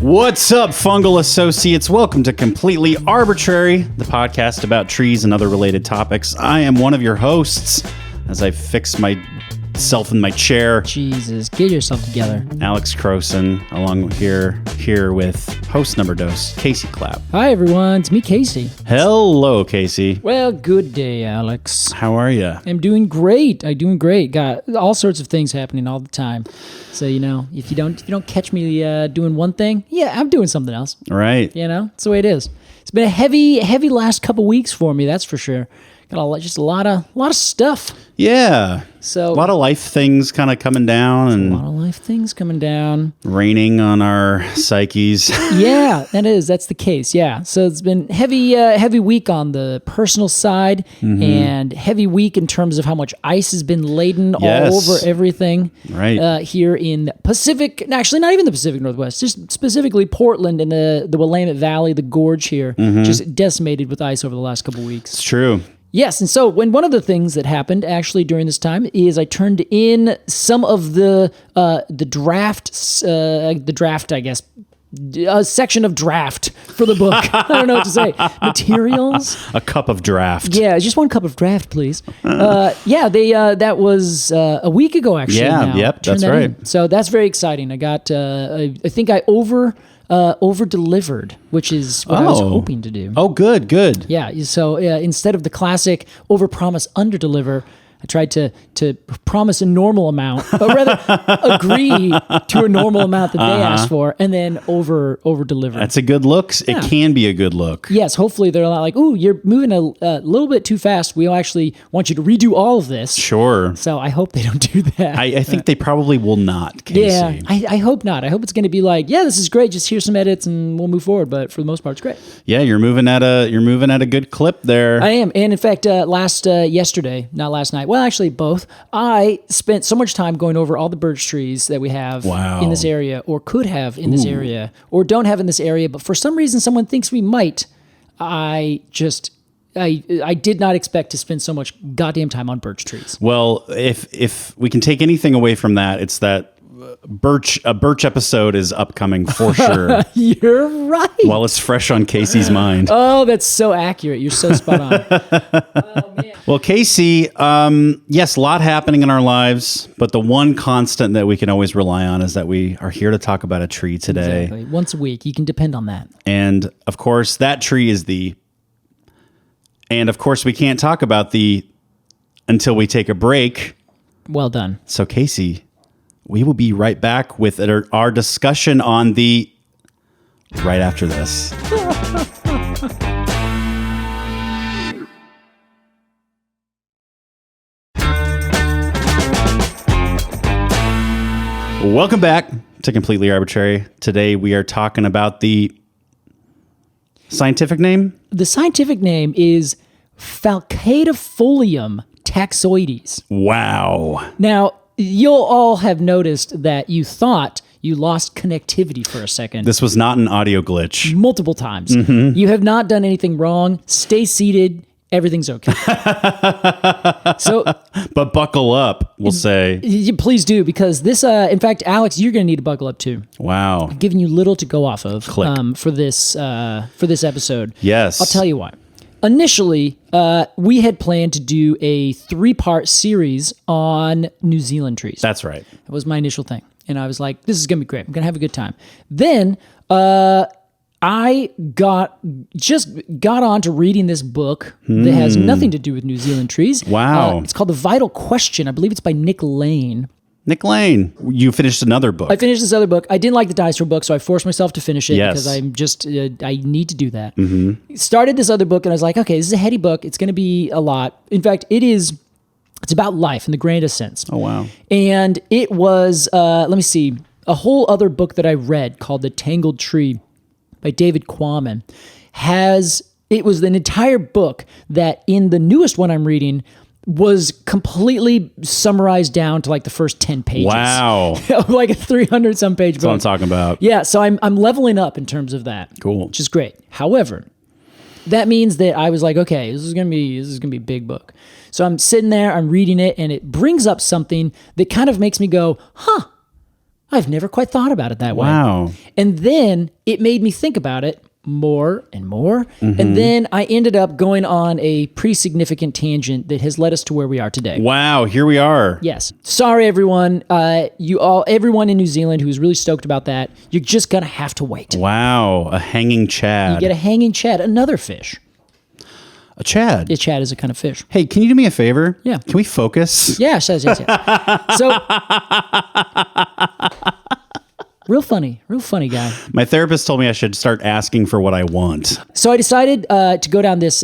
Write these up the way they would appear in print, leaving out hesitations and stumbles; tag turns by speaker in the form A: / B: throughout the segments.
A: What's up, fungal associates? Welcome to Completely Arbortrary, the podcast about trees and other related topics. I am one of your hosts as I fix myself in my chair.
B: Jesus, get yourself together.
A: Alex Crowson, along here with host number dos, Casey Clapp.
B: Hi, everyone. It's me, Casey.
A: Hello, Casey.
B: Well, good day, Alex.
A: How are you?
B: I'm doing great. Got all sorts of things happening all the time. So, if you don't catch me doing one thing, yeah, I'm doing something else.
A: Right.
B: That's the way it is. It's been a heavy last couple weeks for me, that's for sure. Got a lot of stuff.
A: Yeah.
B: So
A: a lot of life things kind of coming down and
B: a lot of life things coming down.
A: Raining on our psyches.
B: Yeah, that's the case. Yeah. So it's been heavy week on the personal side and heavy week in terms of how much ice has been laden all over everything.
A: Right.
B: Here in Pacific, actually not even the Pacific Northwest, just specifically Portland and the Willamette Valley, the gorge here, just decimated with ice over the last couple weeks.
A: It's true.
B: Yes, and so one of the things that happened actually during this time is I turned in some of the draft, I guess, a section of draft for the book. I don't know what to say. Materials.
A: A cup of draft.
B: Yeah, just one cup of draft, please. That was a week ago actually.
A: Yeah,
B: now.
A: yep, that's right.
B: So that's very exciting. I got, I think I over-delivered, which is what I was hoping to do.
A: Oh, good.
B: Yeah, so instead of the classic overpromise, underdeliver, I tried to promise a normal amount, but rather agree to a normal amount that they asked for, and then over deliver.
A: That's a good look. Yeah. It can be a good look.
B: Yes, hopefully they're not like, ooh, you're moving a little bit too fast. We actually want you to redo all of this.
A: Sure.
B: So I hope they don't do that.
A: I think they probably will not, Casey.
B: Yeah, I hope not. I hope it's going to be like, yeah, this is great. Just here's some edits and we'll move forward. But for the most part, it's great.
A: Yeah, you're moving at a good clip there.
B: I am, and in fact, yesterday, not last night. Well, actually, both. I spent so much time going over all the birch trees that we have in this area, or could have in this area, or don't have in this area, but for some reason someone thinks we might. I did not expect to spend so much goddamn time on birch trees.
A: Well, if we can take anything away from that, it's that a birch episode is upcoming for sure.
B: You're right.
A: While it's fresh on Casey's mind.
B: Oh, that's so accurate. You're so spot on. Oh, man.
A: Well, Casey, yes, a lot happening in our lives, but the one constant that we can always rely on is that we are here to talk about a tree today.
B: Exactly. Once a week. You can depend on that.
A: And of course, that tree is and of course, we can't talk about until we take a break.
B: Well done.
A: So, Casey, we will be right back with our discussion on right after this. Welcome back to Completely Arbortrary. Today we are talking about the scientific name.
B: The scientific name is Falcatifolium taxoides.
A: Wow.
B: Now, you'll all have noticed that you thought you lost connectivity for a second.
A: This was not an audio glitch.
B: Multiple times. You have not done anything wrong. Stay seated. Everything's okay.
A: But buckle up, we'll say.
B: Please do, because this, in fact, Alex, you're going to need to buckle up too.
A: Wow.
B: I'm giving you little to go off of
A: for
B: this episode.
A: Yes.
B: I'll tell you why. Initially, we had planned to do a 3-part series on New Zealand trees.
A: That's right.
B: That was my initial thing. And I was like, this is going to be great. I'm going to have a good time. Then I got on to reading this book that has nothing to do with New Zealand trees.
A: Wow.
B: It's called The Vital Question. I believe it's by Nick Lane.
A: Nick Lane, you finished another book.
B: I finished this other book. I didn't like the dinosaur book, so I forced myself to finish it
A: Yes.
B: because I'm just, I need to do that. Started this other book and I was like, okay, this is a heady book. It's going to be a lot. In fact, it's about life in the grandest sense.
A: Oh, wow.
B: And it was, let me see, a whole other book that I read called The Tangled Tree by David Quammen it was an entire book that in the newest one I'm reading was completely summarized down to like the first 10 pages.
A: Wow.
B: Like a 300 some page book.
A: That's what I'm talking about.
B: Yeah, so I'm leveling up in terms of that.
A: Cool.
B: Which is great. However, that means that I was like, okay, this is gonna be a big book. So I'm sitting there, I'm reading it, and it brings up something that kind of makes me go, huh, I've never quite thought about it that way.
A: Wow.
B: And then it made me think about it more and more. And then I ended up going on a pretty significant tangent that has led us to where we are today.
A: Wow, here we are.
B: Yes. Sorry, everyone. Everyone in New Zealand who's really stoked about that, you're just going to have to wait.
A: Wow, a hanging Chad.
B: You get a hanging Chad, another fish.
A: A Chad?
B: A Chad is a kind of fish.
A: Hey, can you do me a favor?
B: Yeah.
A: Can we focus?
B: Yes. So, real funny guy.
A: My therapist told me I should start asking for what I want.
B: So I decided to go down this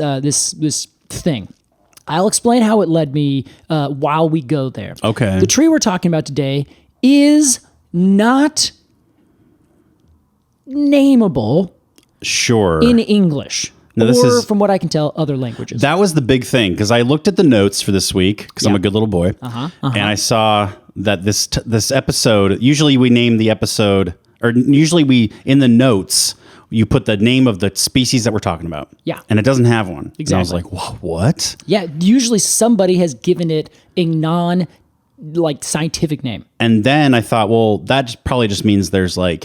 B: thing. I'll explain how it led me while we go there.
A: Okay.
B: The tree we're talking about today is not nameable
A: Sure.
B: in English.
A: Now,
B: or, from what I can tell, other languages.
A: That was the big thing, because I looked at the notes for this week, because I'm a good little boy, and I saw that this episode, usually we name the episode, or usually in the notes, you put the name of the species that we're talking about.
B: Yeah.
A: And it doesn't have one.
B: Exactly.
A: And I was like, what?
B: Yeah, usually somebody has given it a scientific name.
A: And then I thought, well, that probably just means there's a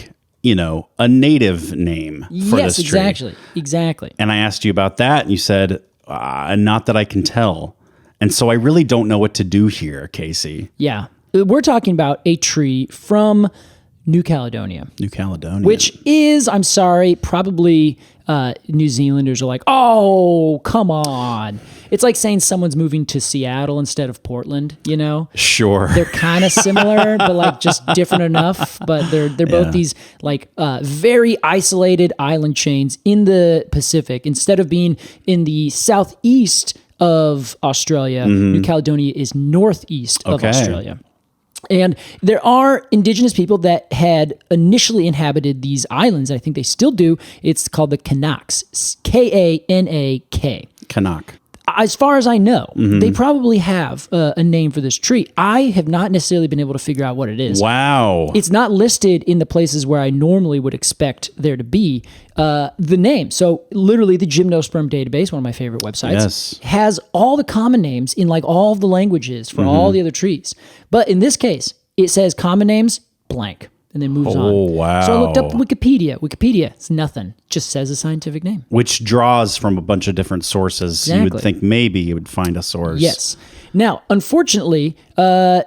A: native name for this tree.
B: Yes, exactly.
A: And I asked you about that, and you said, not that I can tell. And so I really don't know what to do here, Casey.
B: Yeah. We're talking about a tree from New Caledonia.
A: New Caledonia.
B: Which is, I'm sorry, probably New Zealanders are like, oh, come on. It's like saying someone's moving to Seattle instead of Portland, you know?
A: Sure.
B: They're kind of similar, but just different enough. But they're both these very isolated island chains in the Pacific. Instead of being in the southeast of Australia, New Caledonia is northeast of Australia. And there are indigenous people that had initially inhabited these islands. I think they still do. It's called the Kanaks, K-A-N-A-K.
A: Kanak.
B: As far as I know, they probably have a name for this tree. I have not necessarily been able to figure out what it is.
A: Wow.
B: It's not listed in the places where I normally would expect there to be the name. So literally the Gymnosperm database, one of my favorite websites, has all the common names in all of the languages for all the other trees. But in this case, it says common names, blank. And then moves on.
A: Oh, wow.
B: So I looked up Wikipedia. Wikipedia, it's nothing. Just says a scientific name.
A: Which draws from a bunch of different sources.
B: Exactly.
A: You would think maybe you would find a source.
B: Yes. Now, unfortunately, I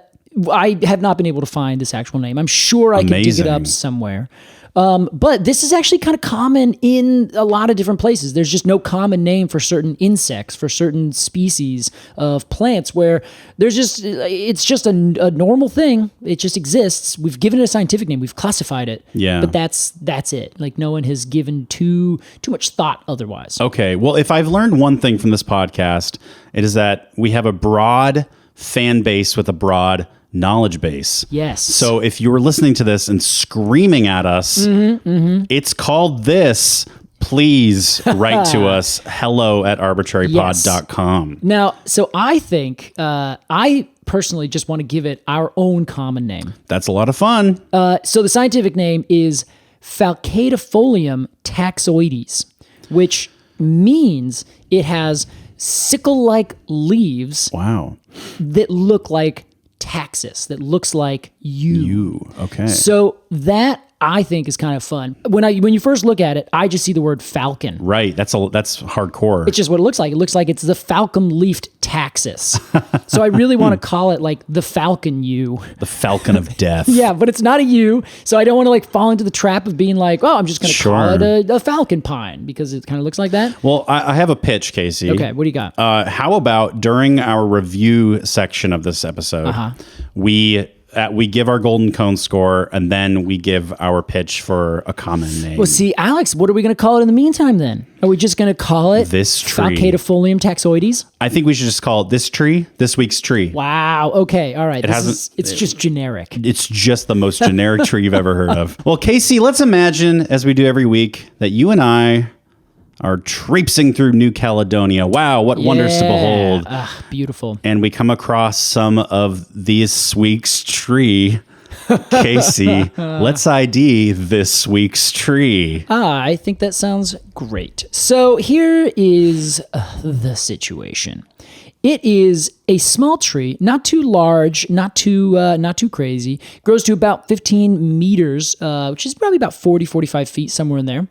B: have not been able to find this actual name. I'm sure I could dig it up somewhere. But this is actually kind of common in a lot of different places. There's just no common name for certain insects, for certain species of plants where it's just a normal thing. It just exists. We've given it a scientific name. We've classified it.
A: Yeah.
B: But that's it. No one has given too much thought otherwise.
A: Okay. Well, if I've learned one thing from this podcast, it is that we have a broad fan base with a broad knowledge base.
B: Yes.
A: So if you were listening to this and screaming at us, it's called this. Please write to us, hello@arbortrarypod.com.
B: Now, so I think, I personally just want to give it our own common name.
A: That's a lot of fun.
B: So the scientific name is Falcatifolium taxoides, which means it has sickle-like leaves.
A: Wow.
B: That look like taxus, that looks like yew.
A: Okay.
B: So that I think is kind of fun. When you first look at it, I just see the word falcon.
A: Right. That's hardcore.
B: It's just what it looks like. It looks like it's the falcon-leafed taxus. So I really want to call it the falcon yew.
A: The falcon of death.
B: Yeah, but it's not a yew. So I don't want to fall into the trap of being I'm just going to call it a falcon pine because it kind of looks like that.
A: Well, I have a pitch, Casey.
B: Okay, what do you got?
A: How about during our review section of this episode, we give our golden cone score, and then we give our pitch for a common name.
B: Well, see, Alex, what are we going to call it in the meantime then? Are we just going to call it
A: this tree?
B: Falcatifolium taxoides?
A: I think we should just call it this tree, this week's tree.
B: Wow. Okay. All right. It's just generic.
A: It's just the most generic tree you've ever heard of. Well, Casey, let's imagine, as we do every week, that you and I are traipsing through New Caledonia. Wow, what wonders to behold.
B: Beautiful.
A: And we come across some of this week's tree. Casey, let's ID this week's tree.
B: I think that sounds great. So here is the situation. it is a small tree, not too large, not too crazy. Grows to about 15 meters, which is probably about 40, 45 feet, somewhere in there.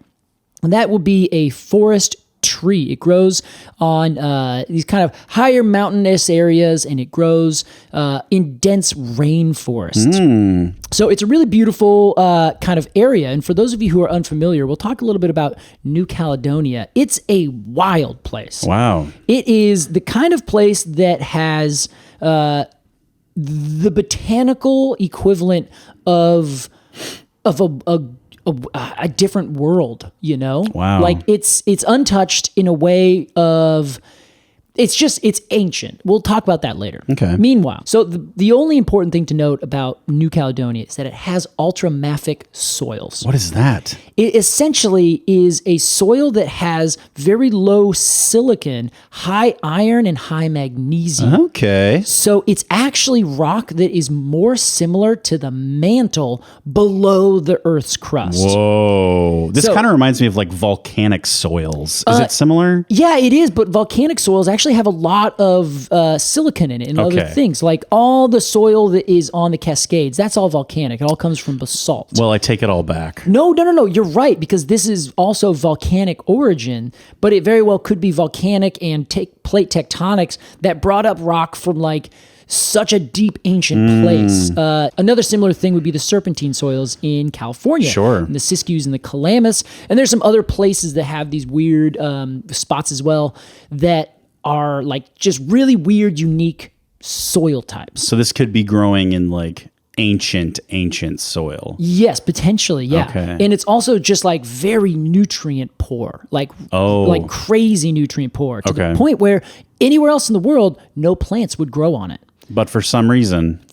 B: And that will be a forest tree. It grows on these kind of higher mountainous areas, and it grows in dense rainforests. So it's a really beautiful kind of area. And for those of you who are unfamiliar, we'll talk a little bit about New Caledonia. It's a wild place.
A: Wow.
B: It is the kind of place that has the botanical equivalent of a different world, you know?
A: Wow.
B: Like it's untouched in a way of, it's ancient. We'll talk about that later.
A: Okay.
B: Meanwhile, so the only important thing to note about New Caledonia is that it has ultramafic soils.
A: What is that?
B: It essentially is a soil that has very low silicon, high iron, and high magnesium.
A: Okay.
B: So it's actually rock that is more similar to the mantle below the Earth's crust.
A: Whoa. This kind of reminds me of like volcanic soils. Is it similar?
B: Yeah, it is, but volcanic soils actually have a lot of silicon in it and other things. Like all the soil that is on the Cascades, that's all volcanic. It all comes from basalt.
A: Well, I take it all back.
B: No. You're right, because this is also volcanic origin, but it very well could be volcanic and plate tectonics that brought up rock from like such a deep ancient place. Another similar thing would be the serpentine soils in California.
A: Sure.
B: And the Siskiyous and the Calamus. And there's some other places that have these weird spots as well that are like just really weird, unique soil types.
A: So this could be growing in like ancient soil.
B: Yes, potentially, yeah.
A: Okay.
B: And it's also just like very nutrient poor, like crazy nutrient poor, to the point where anywhere else in the world, no plants would grow on it.
A: But for some reason,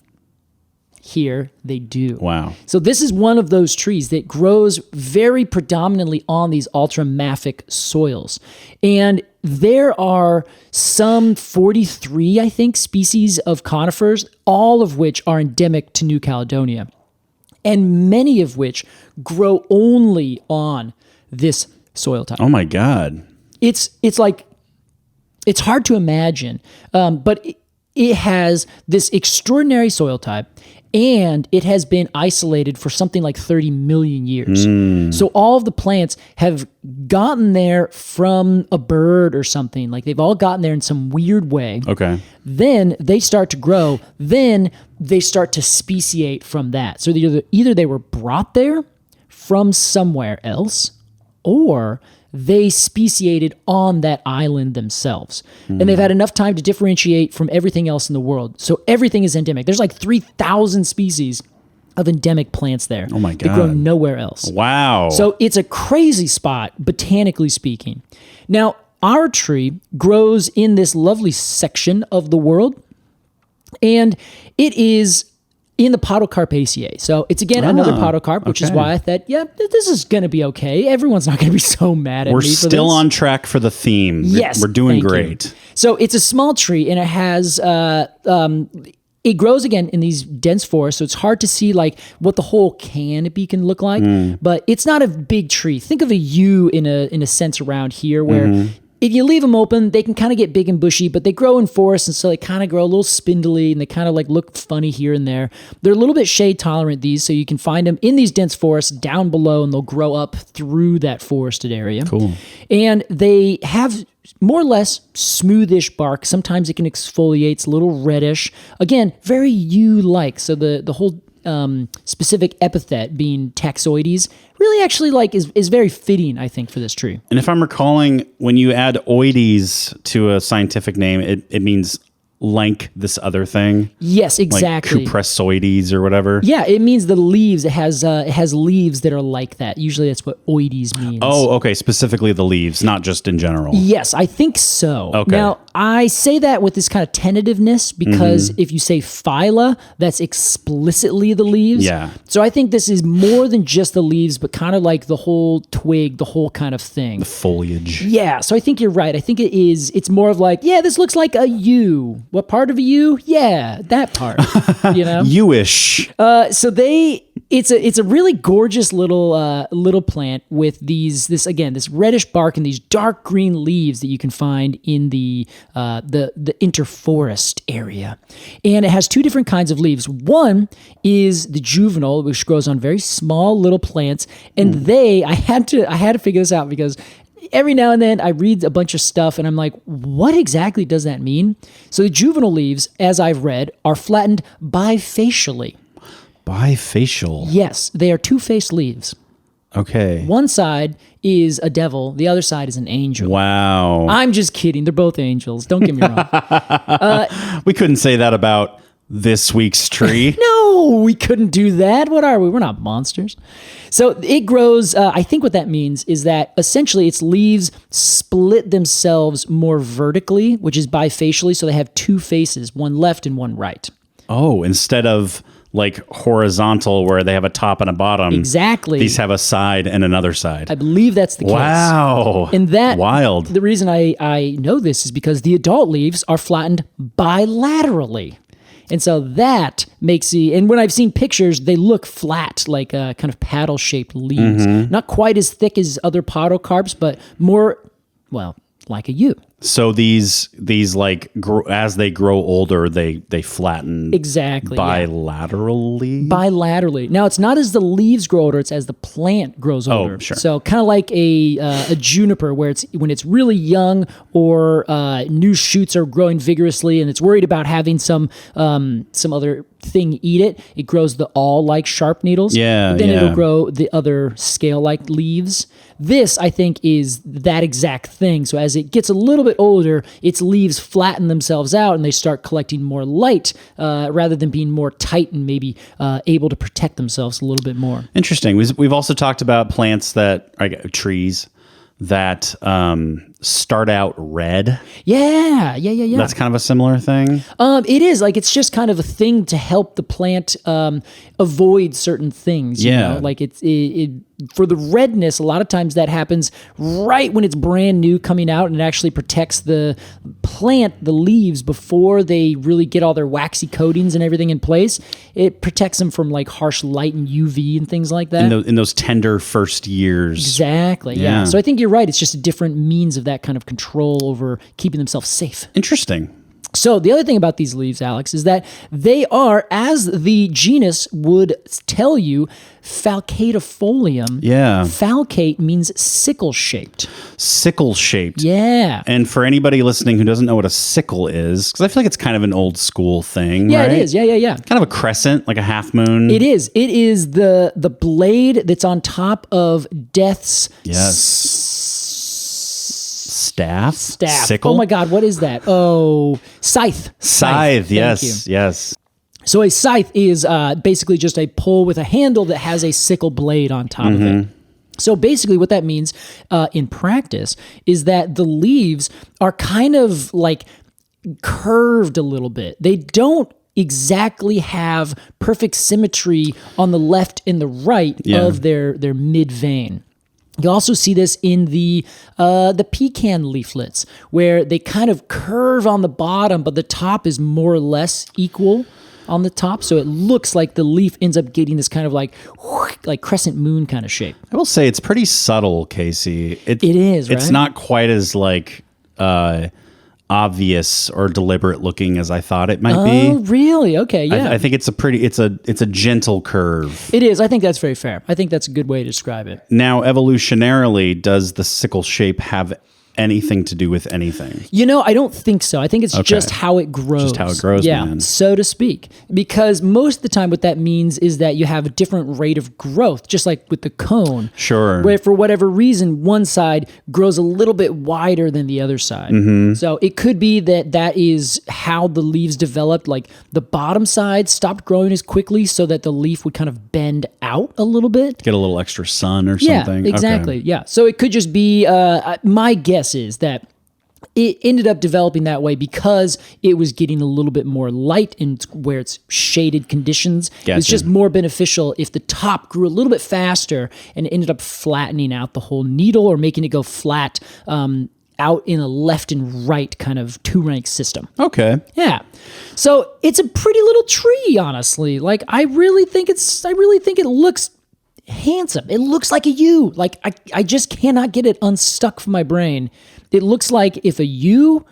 B: here they do.
A: Wow.
B: So this is one of those trees that grows very predominantly on these ultramafic soils. And there are some 43, I think, species of conifers, all of which are endemic to New Caledonia, and many of which grow only on this soil type.
A: Oh my God.
B: It's like, it's hard to imagine, but it has this extraordinary soil type, and it has been isolated for something like 30 million years. So all of the plants have gotten there from a bird or something. Like they've all gotten there in some weird way.
A: Okay.
B: Then they start to grow. Then they start to speciate from that. So either they were brought there from somewhere else, or they speciated on that island themselves. And they've had enough time to differentiate from everything else in the world. So everything is endemic. There's like 3,000 species of endemic plants there.
A: Oh my God.
B: That grow nowhere else.
A: Wow.
B: So it's a crazy spot, botanically speaking. Now, our tree grows in this lovely section of the world, and it is in the Podocarpaceae. So it's again another podocarp, which is why I thought, this is going to be okay. Everyone's not going to be so mad at me for this.
A: We're still on track for the theme.
B: Yes.
A: We're doing great.
B: You. So it's a small tree, and it has, it grows again in these dense forests. So it's hard to see like what the whole canopy can look like, but it's not a big tree. Think of a yew in a sense around here where if you leave them open, they can kind of get big and bushy, but they grow in forests, and so they kind of grow a little spindly, and they kind of like look funny here and there. They're a little bit shade tolerant, these, so you can find them in these dense forests down below, and they'll grow up through that forested area. Cool. And they have more or less smoothish bark. Sometimes it can exfoliate. It's a little reddish. Again, very yew-like. So the whole specific epithet being taxoides really actually like is very fitting, I think, for this tree.
A: And if I'm recalling, when you add oides to a scientific name, it means like this other thing.
B: Yes, exactly.
A: Like cupressoides or whatever.
B: Yeah, it means the leaves. It has leaves that are like that. Usually that's what oides means.
A: Oh, okay. Specifically the leaves, not just in general.
B: Yes, I think so.
A: Okay.
B: Now, I say that with this kind of tentativeness because if you say phyla, that's explicitly the leaves.
A: Yeah.
B: So I think this is more than just the leaves, but kind of like the whole twig, the whole kind of thing.
A: The foliage.
B: Yeah, so I think you're right. I think it's more of like, this looks like a yew. What part of a yew? Yeah, that part. You know?
A: Yew-ish.
B: So they It's a really gorgeous little plant with this reddish bark and these dark green leaves that you can find in the interforest area. And it has two different kinds of leaves. One is the juvenile, which grows on very small little plants, and I had to figure this out because every now and then I read a bunch of stuff and I'm like, what exactly does that mean? So the juvenile leaves, as I've read, are flattened bifacially.
A: Bifacial?
B: Yes, they are two-faced leaves.
A: Okay.
B: One side is a devil, the other side is an angel.
A: Wow.
B: I'm just kidding. They're both angels. Don't get me wrong.
A: We couldn't say that about this week's tree.
B: No, we couldn't do that. What are we? We're not monsters. So it grows, I think what that means is that essentially its leaves split themselves more vertically, which is bifacially, so they have two faces, one left and one right.
A: Oh, instead of like horizontal where they have a top and a bottom.
B: Exactly.
A: These have a side and another side.
B: I believe that's the case.
A: Wow.
B: And that
A: wild.
B: The reason I know this is because the adult leaves are flattened bilaterally. And so that makes and when I've seen pictures, they look flat, like kind of paddle-shaped leaves. Not quite as thick as other podocarps, but more, well, like a yew.
A: So these like as they grow older, they flatten
B: exactly
A: bilaterally.
B: Bilaterally. Now it's not as the leaves grow older; it's as the plant grows older.
A: Oh, sure.
B: So kind of like a juniper, where when it's really young or new shoots are growing vigorously, and it's worried about having some other thing eat it. It grows the awl-like sharp needles.
A: Yeah.
B: Then it'll grow the other scale-like leaves. This, I think, is that exact thing. So as it gets a little bit older, its leaves flatten themselves out and they start collecting more light rather than being more tight and maybe able to protect themselves a little bit more.
A: Interesting. We've also talked about trees that start out red.
B: Yeah.
A: That's kind of a similar thing.
B: It is like it's just kind of a thing to help the plant avoid certain things. You know? Like it for the redness. A lot of times that happens right when it's brand new coming out, and it actually protects the plant, the leaves, before they really get all their waxy coatings and everything in place. It protects them from like harsh light and UV and things like that.
A: In those tender first years.
B: Exactly. Yeah. So I think you're right. It's just a different means of that kind of control over keeping themselves safe.
A: Interesting.
B: So the other thing about these leaves, Alex, is that they are, as the genus would tell you, Falcatifolium.
A: Yeah.
B: Falcate means sickle-shaped.
A: Sickle-shaped.
B: Yeah.
A: And for anybody listening who doesn't know what a sickle is, because I feel like it's kind of an old school thing,
B: yeah,
A: right?
B: It is. Yeah.
A: Kind of a crescent, like a half moon.
B: It is. It is the blade that's on top of Death's...
A: Staff?
B: Sickle? Oh my God, what is that? Oh, scythe.
A: Scythe, yes.
B: So a scythe is basically just a pole with a handle that has a sickle blade on top of it. So basically what that means in practice is that the leaves are kind of like curved a little bit. They don't exactly have perfect symmetry on the left and the right of their mid vein. You also see this in the pecan leaflets, where they kind of curve on the bottom, but the top is more or less equal on the top. So it looks like the leaf ends up getting this kind of like crescent moon kind of shape.
A: I will say it's pretty subtle, Casey. It
B: is, right?
A: It's not quite as like obvious or deliberate looking as I thought it might be.
B: Oh, really? Okay, yeah.
A: I think it's a gentle curve.
B: It is. I think that's very fair. I think that's a good way to describe it.
A: Now, evolutionarily, does the sickle shape have anything to do with anything?
B: You know, I don't think so. I think it's just how it grows.
A: Just how it grows, man.
B: So to speak. Because most of the time what that means is that you have a different rate of growth, just like with the cone.
A: Sure.
B: Where for whatever reason, one side grows a little bit wider than the other side. So it could be that is how the leaves developed. Like the bottom side stopped growing as quickly so that the leaf would kind of bend out a little bit.
A: Get a little extra sun or something.
B: Yeah, exactly.
A: Okay.
B: Yeah. So it could just be, my guess is that it ended up developing that way because it was getting a little bit more light in where it's shaded conditions.
A: Gotcha.
B: It was just more beneficial if the top grew a little bit faster and it ended up flattening out the whole needle or making it go flat out in a left and right kind of 2-rank system.
A: Okay.
B: Yeah. So it's a pretty little tree, honestly. Like, I really think it looks handsome. It looks like a yew. Like, I just cannot get it unstuck from my brain. It looks like if a yew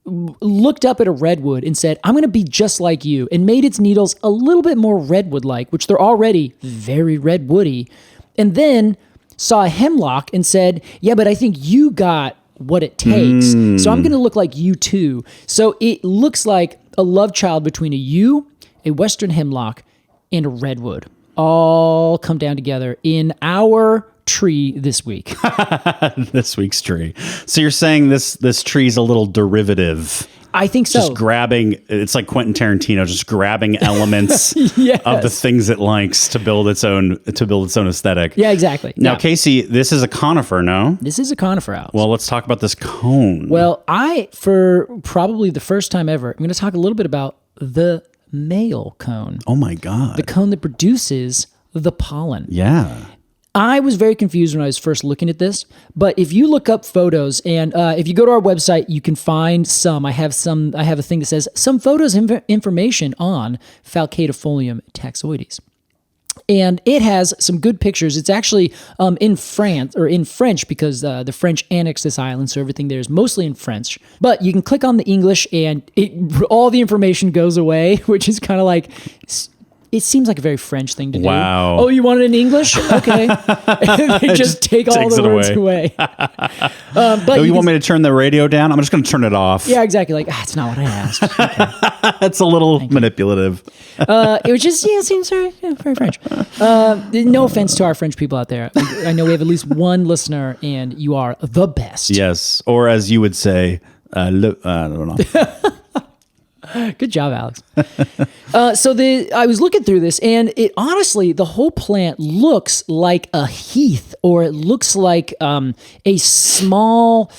B: looked up at a redwood and said, I'm going to be just like you, and made its needles a little bit more redwood-like, which they're already very redwoody, and then saw a hemlock and said, yeah, but I think you got what it takes. So I'm going to look like you too. So it looks like a love child between a yew, a western hemlock, and a redwood all come down together in our tree this week.
A: This week's tree. So you're saying this tree's a little derivative.
B: I think so.
A: Just grabbing, it's like Quentin Tarantino, just grabbing elements
B: Yes.
A: of the things it likes to build its own aesthetic.
B: Yeah, exactly.
A: Now,
B: Yeah.
A: Casey, this is a conifer, no?
B: This is a conifer, Alex.
A: Well, let's talk about this cone.
B: Well, for probably the first time ever, I'm going to talk a little bit about the male cone.
A: Oh my God.
B: The cone that produces the pollen.
A: Yeah.
B: I was very confused when I was first looking at this, but if you look up photos and if you go to our website, you can find some. I have a thing that says some photos information on Falcatifolium taxoides. And it has some good pictures. It's actually in French because the French annexed this island, so everything there is mostly in French. But you can click on the English and all the information goes away, which is kind of like... It seems like a very French thing to do.
A: Wow.
B: Oh, you want it in English? Okay. They just take all the words away. But
A: you want me to turn the radio down? I'm just going to turn it off.
B: Yeah, exactly. Like, it's not what I asked. Okay.
A: That's a little manipulative.
B: It was just, it seems very French. No offense to our French people out there. I know we have at least one listener, and you are the best.
A: Yes. Or as you would say, I don't know.
B: Good job, Alex. I was looking through this, and it honestly, the whole plant looks like a heath, or it looks like a small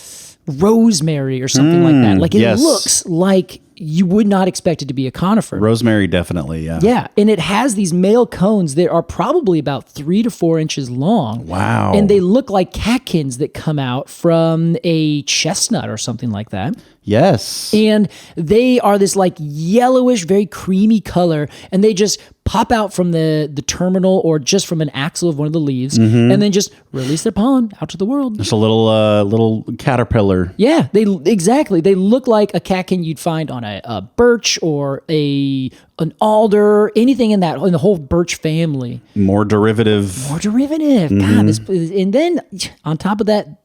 B: rosemary or something like that. Like, it looks like you would not expect it to be a conifer.
A: Rosemary, definitely, yeah.
B: Yeah, and it has these male cones that are probably about 3 to 4 inches long.
A: Wow.
B: And they look like catkins that come out from a chestnut or something like that.
A: Yes.
B: And they are this like yellowish, very creamy color, and they just pop out from the terminal or just from an axil of one of the leaves, and then just release their pollen out to the world.
A: Just a little caterpillar.
B: Yeah, exactly. They look like a catkin you'd find on a birch or an alder, anything in the whole birch family.
A: More derivative.
B: God, and then on top of that,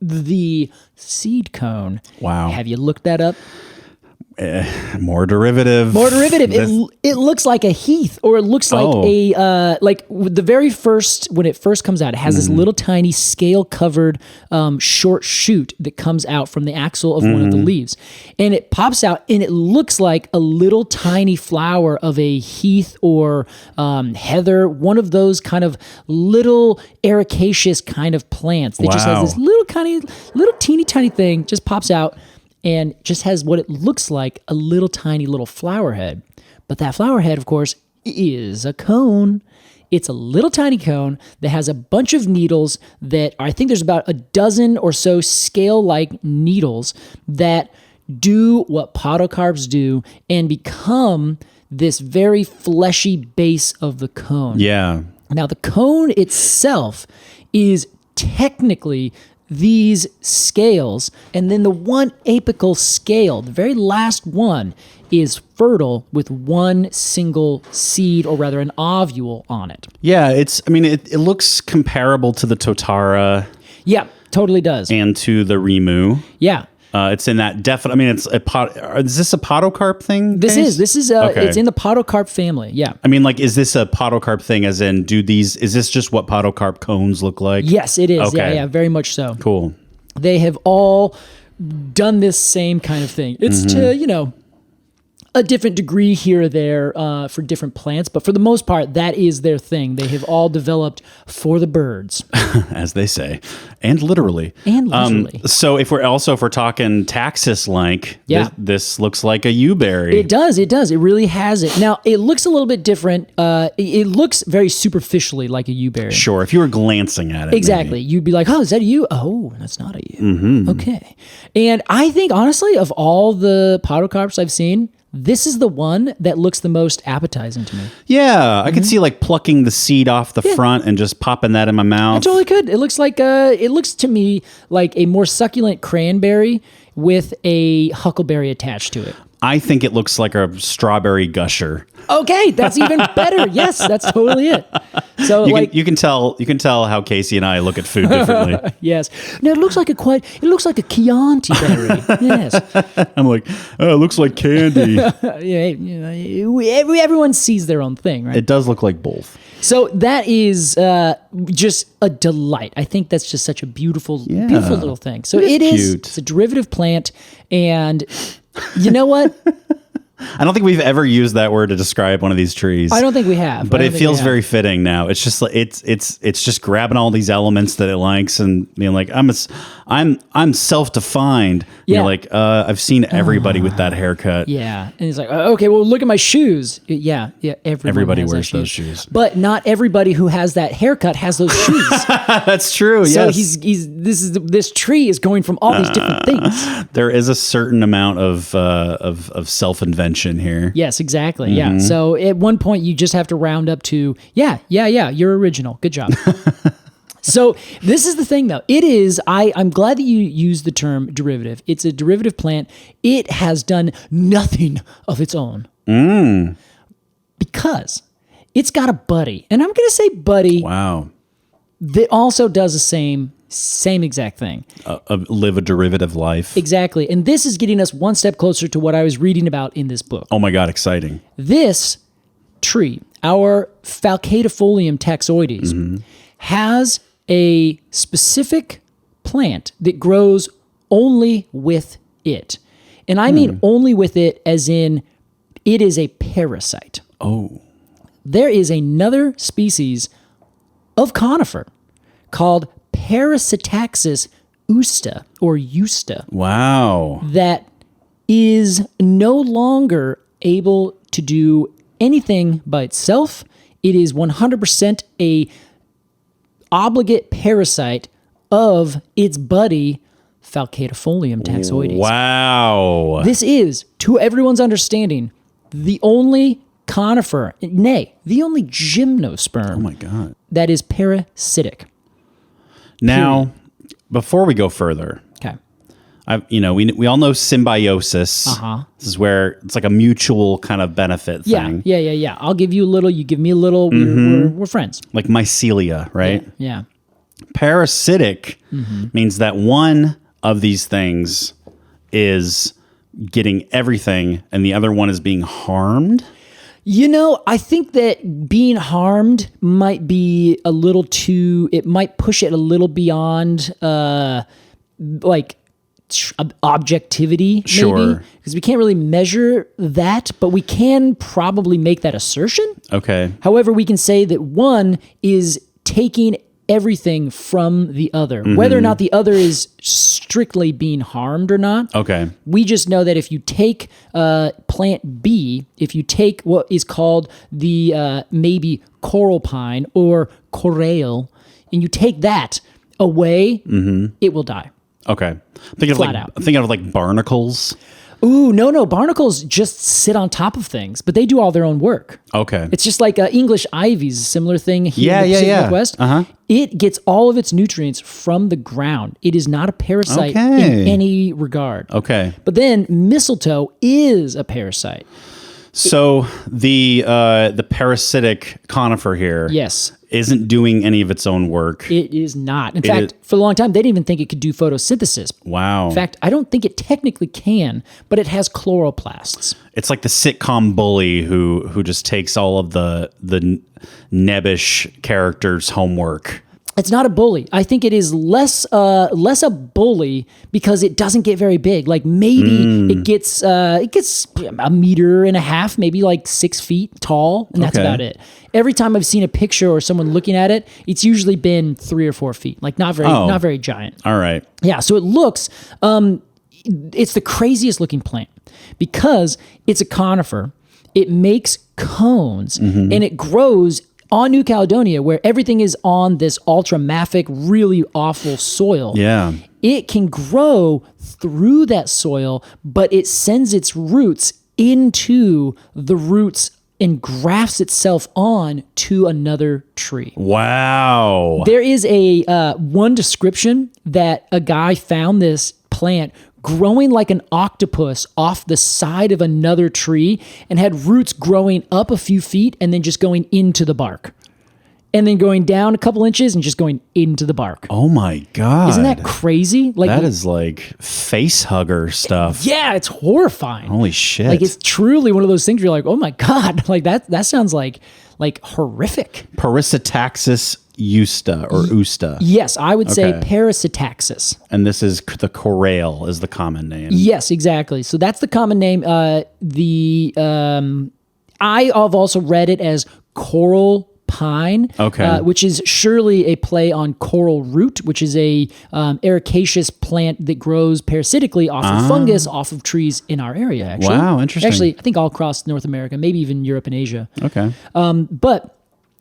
B: the seed cone.
A: Wow.
B: Have you looked that up?
A: More derivative.
B: It looks like a heath, or it looks like the very first, when it first comes out, it has this little tiny scale covered short shoot that comes out from the axil of one of the leaves, and it pops out, and it looks like a little tiny flower of a heath or heather, one of those kind of little ericaceous kind of plants that just has this little teeny tiny thing just pops out. And just has what it looks like, a little tiny little flower head. But that flower head, of course, is a cone. It's a little tiny cone that has a bunch of needles that I think there's about a dozen or so scale-like needles that do what podocarps do and become this very fleshy base of the cone.
A: Yeah.
B: Now, the cone itself is technically these scales, and then the one apical scale, the very last one, is fertile with one single seed, or rather an ovule on it.
A: Yeah, it looks comparable to the Totara.
B: Yeah, totally does.
A: And to the Rimu.
B: Yeah.
A: It's in that definite. I mean, is this a podocarp thing?
B: This is
A: okay.
B: It's in the podocarp family. Yeah.
A: I mean, like, is this a podocarp thing? As in, is this just what podocarp cones look like?
B: Yes, it is.
A: Okay.
B: Yeah, very much so.
A: Cool.
B: They have all done this same kind of thing. It's to a different degree here or there for different plants, but for the most part, that is their thing. They have all developed for the birds,
A: as they say, and literally. So if we're talking taxus-like, this looks like a yewberry.
B: It does. It really has it. Now it looks a little bit different. It looks very superficially like a yewberry.
A: Sure, if you were glancing at it,
B: exactly, you'd be like, "Oh, is that a yew? Oh, that's not a yew." Mm-hmm. Okay, and I think honestly, of all the podocarps I've seen, this is the one that looks the most appetizing to me.
A: Yeah, I could see like plucking the seed off the front and just popping that in my mouth.
B: I totally could. It looks like it looks to me like a more succulent cranberry with a huckleberry attached to it.
A: I think it looks like a strawberry gusher.
B: Okay, that's even better. Yes, that's totally it. So
A: you can tell how Casey and I look at food differently.
B: Yes. Now it looks like a Chianti berry. Yes.
A: I'm like, oh, it looks like candy.
B: Everyone sees their own thing, right?
A: It does look like both.
B: So that is just a delight. I think that's just such a beautiful little thing. So it's a derivative plant, and you know what?
A: I don't think we've ever used that word to describe one of these trees.
B: I don't think we have.
A: But it feels very fitting now. It's just like it's just grabbing all these elements that it likes and being like, I'm self-defined.
B: Yeah.
A: You're like, I've seen everybody with that haircut.
B: Yeah. And he's like, okay, well, look at my shoes. Yeah.
A: Everybody wears those shoes.
B: But not everybody who has that haircut has those shoes.
A: That's true.
B: So
A: yes.
B: this tree is going from all these different things.
A: There is a certain amount of self-invention here.
B: Yes, exactly. Mm-hmm. Yeah. So at one point you just have to round up to, you're original. Good job. So this is the thing though. It is, I'm glad that you used the term derivative. It's a derivative plant. It has done nothing of its own. Because it's got a buddy. And I'm going to say buddy.
A: Wow.
B: That also does the same exact thing.
A: Live a derivative life.
B: Exactly. And this is getting us one step closer to what I was reading about in this book.
A: Oh my God, exciting.
B: This tree, our Falcatifolium taxoides, has a specific plant that grows only with it. And I mean only with it as in it is a parasite.
A: Oh.
B: There is another species of conifer called Parasitaxis usta or Usta.
A: Wow.
B: That is no longer able to do anything by itself. It is 100% a obligate parasite of its buddy Falcatifolium taxoides.
A: Wow.
B: This is, to everyone's understanding, the only conifer, nay, the only gymnosperm.
A: Oh my God.
B: That is parasitic.
A: Now, before we go further,
B: okay,
A: we all know symbiosis. This is where it's like a mutual kind of benefit thing.
B: Yeah. I'll give you a little, you give me a little. We're friends.
A: Like mycelia, right?
B: Yeah.
A: Parasitic means that one of these things is getting everything, and the other one is being harmed.
B: I think that being harmed might be a little too, it might push it a little beyond objectivity, maybe. Because we can't really measure that, but we can probably make that assertion.
A: Okay.
B: However, we can say that one is taking everything from the other, whether or not the other is strictly being harmed or not.
A: Okay.
B: We just know that if you take plant B, if you take what is called the maybe coral pine or corale, and you take that away, it will die.
A: Okay. I'm thinking of like barnacles.
B: Ooh, no. Barnacles just sit on top of things, but they do all their own work.
A: Okay.
B: It's just like English ivy's a similar thing here in the Pacific Northwest. It gets all of its nutrients from the ground. It is not a parasite in any regard.
A: Okay.
B: But then mistletoe is a parasite.
A: So the parasitic conifer here isn't doing any of its own work.
B: It is not. In fact, for a long time, they didn't even think it could do photosynthesis.
A: Wow.
B: In fact, I don't think it technically can, but it has chloroplasts.
A: It's like the sitcom bully who just takes all of the nebbish characters' homework.
B: It's not a bully. I think it is less a bully because it doesn't get very big. Like maybe it gets a meter and a half, maybe like 6 feet tall, and that's about it. Every time I've seen a picture or someone looking at it, it's usually been 3 or 4 feet, like not very giant.
A: All right.
B: Yeah. So it looks, it's the craziest looking plant because it's a conifer. It makes cones and it grows on New Caledonia, where everything is on this ultramafic, really awful soil.
A: Yeah.
B: It can grow through that soil, but it sends its roots into the roots and grafts itself on to another tree.
A: Wow.
B: There is a one description that a guy found this plant growing like an octopus off the side of another tree and had roots growing up a few feet and then just going into the bark. And then going down a couple inches and just going into the bark.
A: Oh my God.
B: Isn't that crazy? Like
A: that is like face hugger stuff.
B: Yeah, it's horrifying.
A: Holy shit.
B: Like it's truly one of those things where you're like, oh my God, like that sounds like horrific.
A: Parasitaxis usta or usta.
B: Yes, I would say parasitaxis.
A: And this is the corail is the common name.
B: Yes, exactly. So that's the common name. I have also read it as coral pine, which is surely a play on coral root, which is a ericaceous plant that grows parasitically off of fungus off of trees in our area. Actually,
A: wow, interesting.
B: Actually, I think all across North America, maybe even Europe and Asia.
A: Okay,
B: but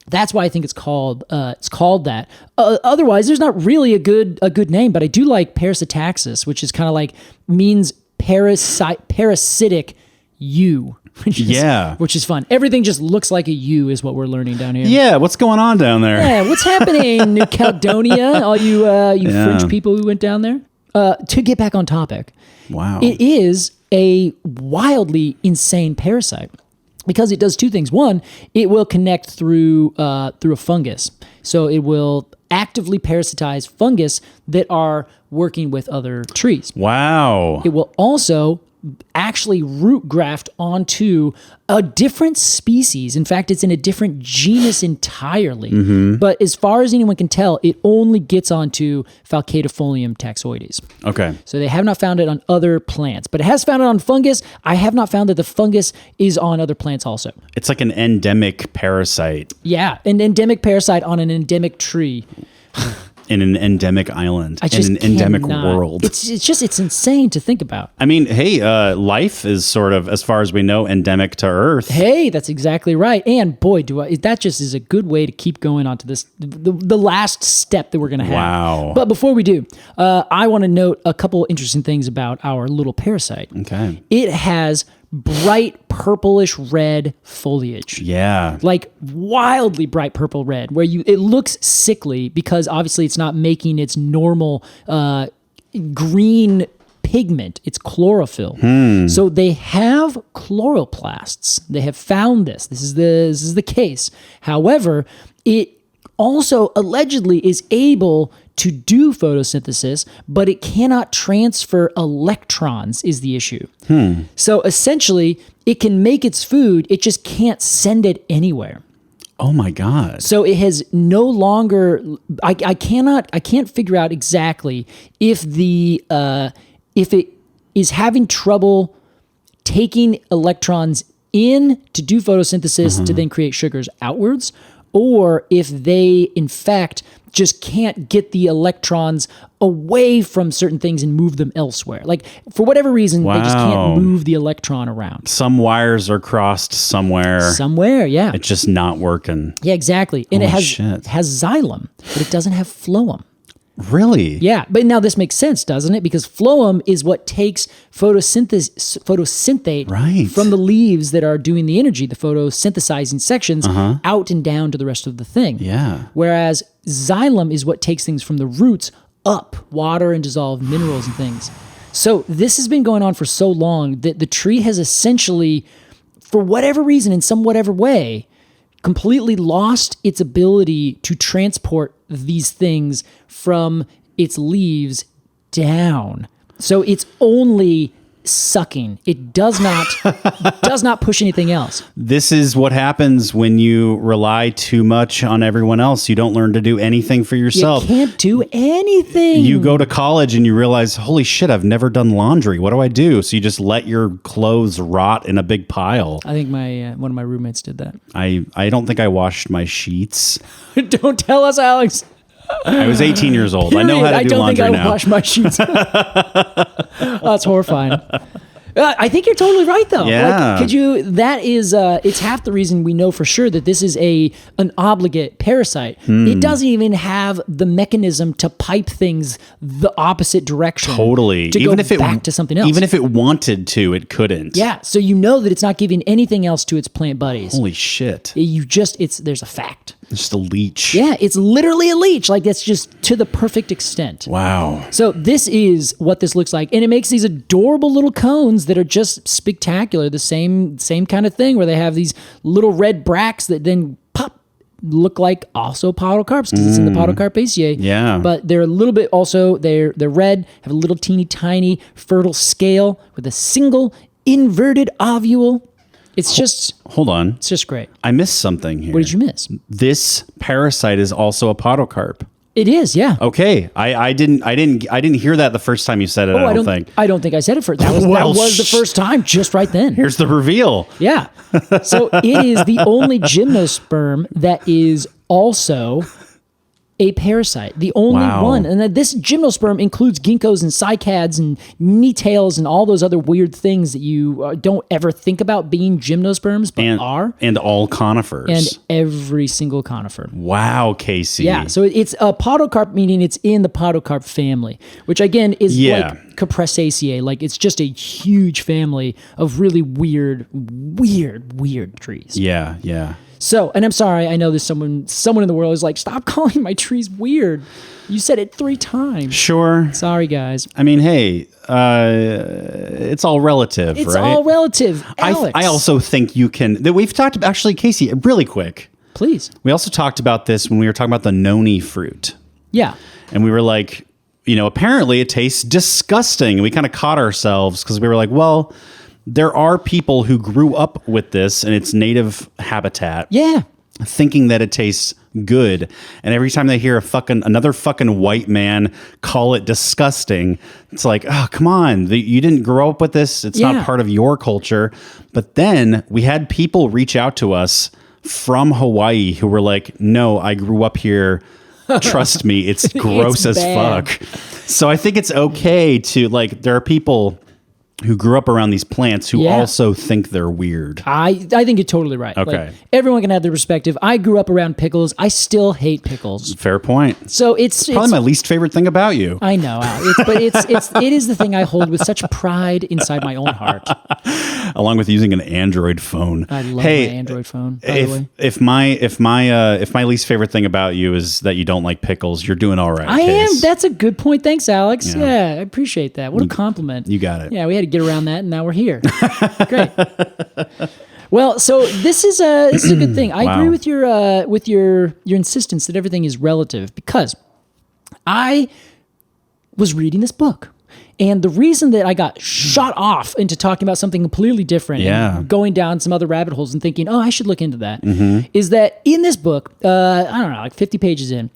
B: that's why I think it's called that. Otherwise, there's not really a good name, but I do like parasitaxis, which is kind of like means parasitic yew. Which is fun. Everything just looks like a yew is what we're learning down here.
A: Yeah, what's going on down there?
B: Yeah, what's happening, New Caledonia? All you French people who went down there. To get back on topic,
A: wow,
B: it is a wildly insane parasite because it does two things. One, it will connect through a fungus, so it will actively parasitize fungus that are working with other trees.
A: Wow.
B: It will also actually root graft onto a different species. In fact, it's in a different genus entirely. But as far as anyone can tell, it only gets onto Falcatifolium taxoides.
A: Okay.
B: So they have not found it on other plants, but it has found it on fungus. I have not found that the fungus is on other plants also.
A: It's like an endemic parasite.
B: Yeah, an endemic parasite on an endemic tree.
A: In an endemic island, in an endemic world.
B: It's insane to think about.
A: I mean, hey, life is sort of, as far as we know, endemic to Earth.
B: Hey, that's exactly right. And boy, that just is a good way to keep going on to this, the last step that we're going to have.
A: Wow.
B: But before we do, I want to note a couple interesting things about our little parasite.
A: Okay.
B: It has bright purplish red foliage.
A: Yeah.
B: Like wildly bright purple red, where it looks sickly because obviously it's not making its normal green pigment. It's chlorophyll. So they have chloroplasts. They have found this. This is the case. However, it also allegedly is able to do photosynthesis, but it cannot transfer electrons is the issue. So essentially, it can make its food, it just can't send it anywhere.
A: Oh my God.
B: So it has no longer, I can't figure out exactly if it is having trouble taking electrons in to do photosynthesis to then create sugars outwards, or if they, in fact, just can't get the electrons away from certain things and move them elsewhere. Like, for whatever reason, they just can't move the electron around.
A: Some wires are crossed somewhere.
B: Somewhere, yeah.
A: It's just not working.
B: Yeah, exactly. And
A: Holy
B: it
A: shit.
B: has xylem, but it doesn't have phloem.
A: Really?
B: Yeah, but now this makes sense, doesn't it? Because phloem is what takes photosynthate from the leaves that are doing the energy, the photosynthesizing sections, out and down to the rest of the thing.
A: Yeah.
B: Whereas xylem is what takes things from the roots up, water and dissolved minerals and things. So this has been going on for so long that the tree has essentially, for whatever reason, in some whatever way, completely lost its ability to transport these things from its leaves down. So it's only sucking. It does not push anything else.
A: This is what happens when you rely too much on everyone else. You don't learn to do anything for yourself.
B: You can't do anything.
A: You go to college and you realize, holy shit, I've never done laundry. What do I do? So you just let your clothes rot in a big pile.
B: I think my one of my roommates did that.
A: I don't think I washed my sheets.
B: Don't tell us, Alex.
A: I was 18 years old.
B: Period.
A: I know how to do laundry now.
B: I don't think I wash my sheets. That's horrifying. I think you're totally right, though.
A: Yeah.
B: It's half the reason we know for sure that this is an obligate parasite. It doesn't even have the mechanism to pipe things the opposite direction.
A: Totally.
B: To go back to something else.
A: Even if it wanted to, it couldn't.
B: Yeah. So you know that it's not giving anything else to its plant buddies.
A: Holy shit.
B: There's a fact.
A: It's just a leech.
B: Yeah, it's literally a leech. Like, that's just to the perfect extent.
A: Wow.
B: So this is what this looks like. And it makes these adorable little cones that are just spectacular. The same kind of thing where they have these little red bracts that then pop, look like also podocarps because it's in the Podocarpaceae.
A: Yeah.
B: But they're a little bit also, they're red, have a little teeny tiny fertile scale with a single inverted ovule. It's just...
A: Hold on.
B: It's just great.
A: I missed something here.
B: What did you miss?
A: This parasite is also a podocarp.
B: It is, yeah.
A: Okay. I didn't hear that the first time you said it, I don't think.
B: I don't think I said it first. That was the first time, just right then.
A: Here's the reveal.
B: Yeah. So it is the only gymnosperm that is also a parasite. The only one. And then this gymnosperm includes ginkgos and cycads and knee-tails and all those other weird things that you don't ever think about being gymnosperms, but are.
A: And all conifers.
B: And every single conifer.
A: Wow, Casey.
B: Yeah, so it's a podocarp, meaning it's in the podocarp family, which again is like Capressaceae. Like, it's just a huge family of really weird trees.
A: Yeah, yeah.
B: So, and I'm sorry, I know there's someone in the world is like, stop calling my trees weird. You said it 3 times.
A: Sure.
B: Sorry, guys.
A: I mean, hey, it's all relative, right?
B: It's all relative, Alex.
A: I also think you can... We've talked about... Actually, Casey, really quick.
B: Please.
A: We also talked about this when we were talking about the noni fruit.
B: Yeah.
A: And we were like, apparently it tastes disgusting. And we kind of caught ourselves because we were like, well... There are people who grew up with this in its native habitat.
B: Yeah.
A: Thinking that it tastes good. And every time they hear another fucking white man call it disgusting, it's like, oh, come on. You didn't grow up with this. It's not part of your culture. But then we had people reach out to us from Hawaii who were like, no, I grew up here. Trust me, it's gross as fuck. So I think it's okay to, like, there are people who grew up around these plants who also think they're weird.
B: I think you're totally right.
A: Okay.
B: Like, everyone can have their perspective. I grew up around pickles. I still hate pickles.
A: Fair point.
B: So it's
A: probably my least favorite thing about you.
B: I know, it is the thing I hold with such pride inside my own heart.
A: Along with using an Android phone.
B: I love my Android phone, by the way.
A: If my least favorite thing about you is that you don't like pickles, you're doing all right.
B: I am. That's a good point. Thanks, Alex. Yeah, I appreciate that. What a compliment.
A: You got it.
B: Yeah, we had to get around that, and now we're here. Great. Well, so this is a good thing. I agree with your insistence that everything is relative, because I was reading this book. And the reason that I got shot off into talking about something completely different and going down some other rabbit holes and thinking, oh, I should look into that, is that in this book, I don't know, like 50 pages in,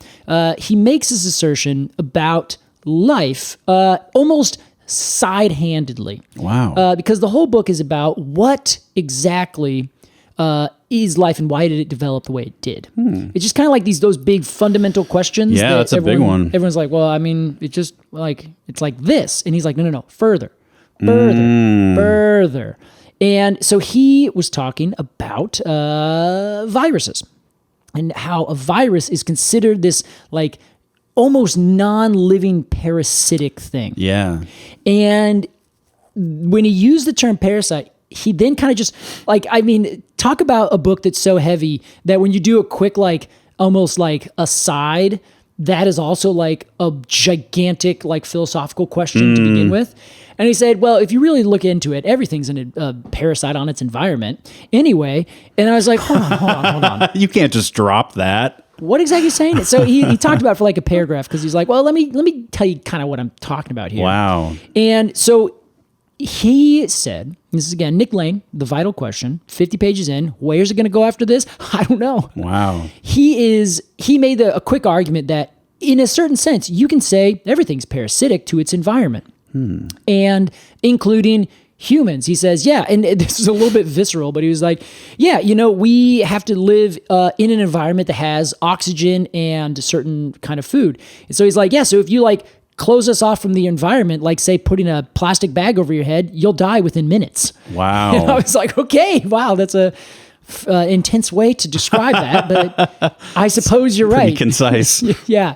B: he makes this assertion about life almost side-handedly.
A: Wow.
B: Because the whole book is about what exactly is life and why did it develop the way it did. It's just kind of like those big fundamental questions.
A: Yeah, that's a big one.
B: Everyone's like, well, I mean, it's just like, it's like this. And he's like, no, further. And so he was talking about viruses and how a virus is considered this like almost non-living parasitic thing. Yeah. And when he used the term parasite, he then kind of just like, I mean, talk about a book that's so heavy that when you do a quick, like almost like aside, that is also like a gigantic, like philosophical question to begin with. And he said, well, if you really look into it, everything's a parasite on its environment anyway. And I was like, hold on.
A: You can't just drop that.
B: What exactly is saying it? So he talked about it for like a paragraph because he's like, well, let me tell you kind of what I'm talking about here.
A: Wow.
B: And so he said, this is again, Nick Lane, the vital question, 50 pages in, where's it going to go after this? I don't know.
A: Wow.
B: He made a quick argument that in a certain sense, you can say everything's parasitic to its environment. And including humans. He says, yeah, and this is a little bit visceral, but he was like, yeah, we have to live in an environment that has oxygen and a certain kind of food. And so he's like, yeah, so if you close us off from the environment, like say putting a plastic bag over your head, you'll die within minutes.
A: Wow.
B: And I was like, okay, wow, that's a intense way to describe that, but I suppose you're right.
A: Pretty concise.
B: Yeah.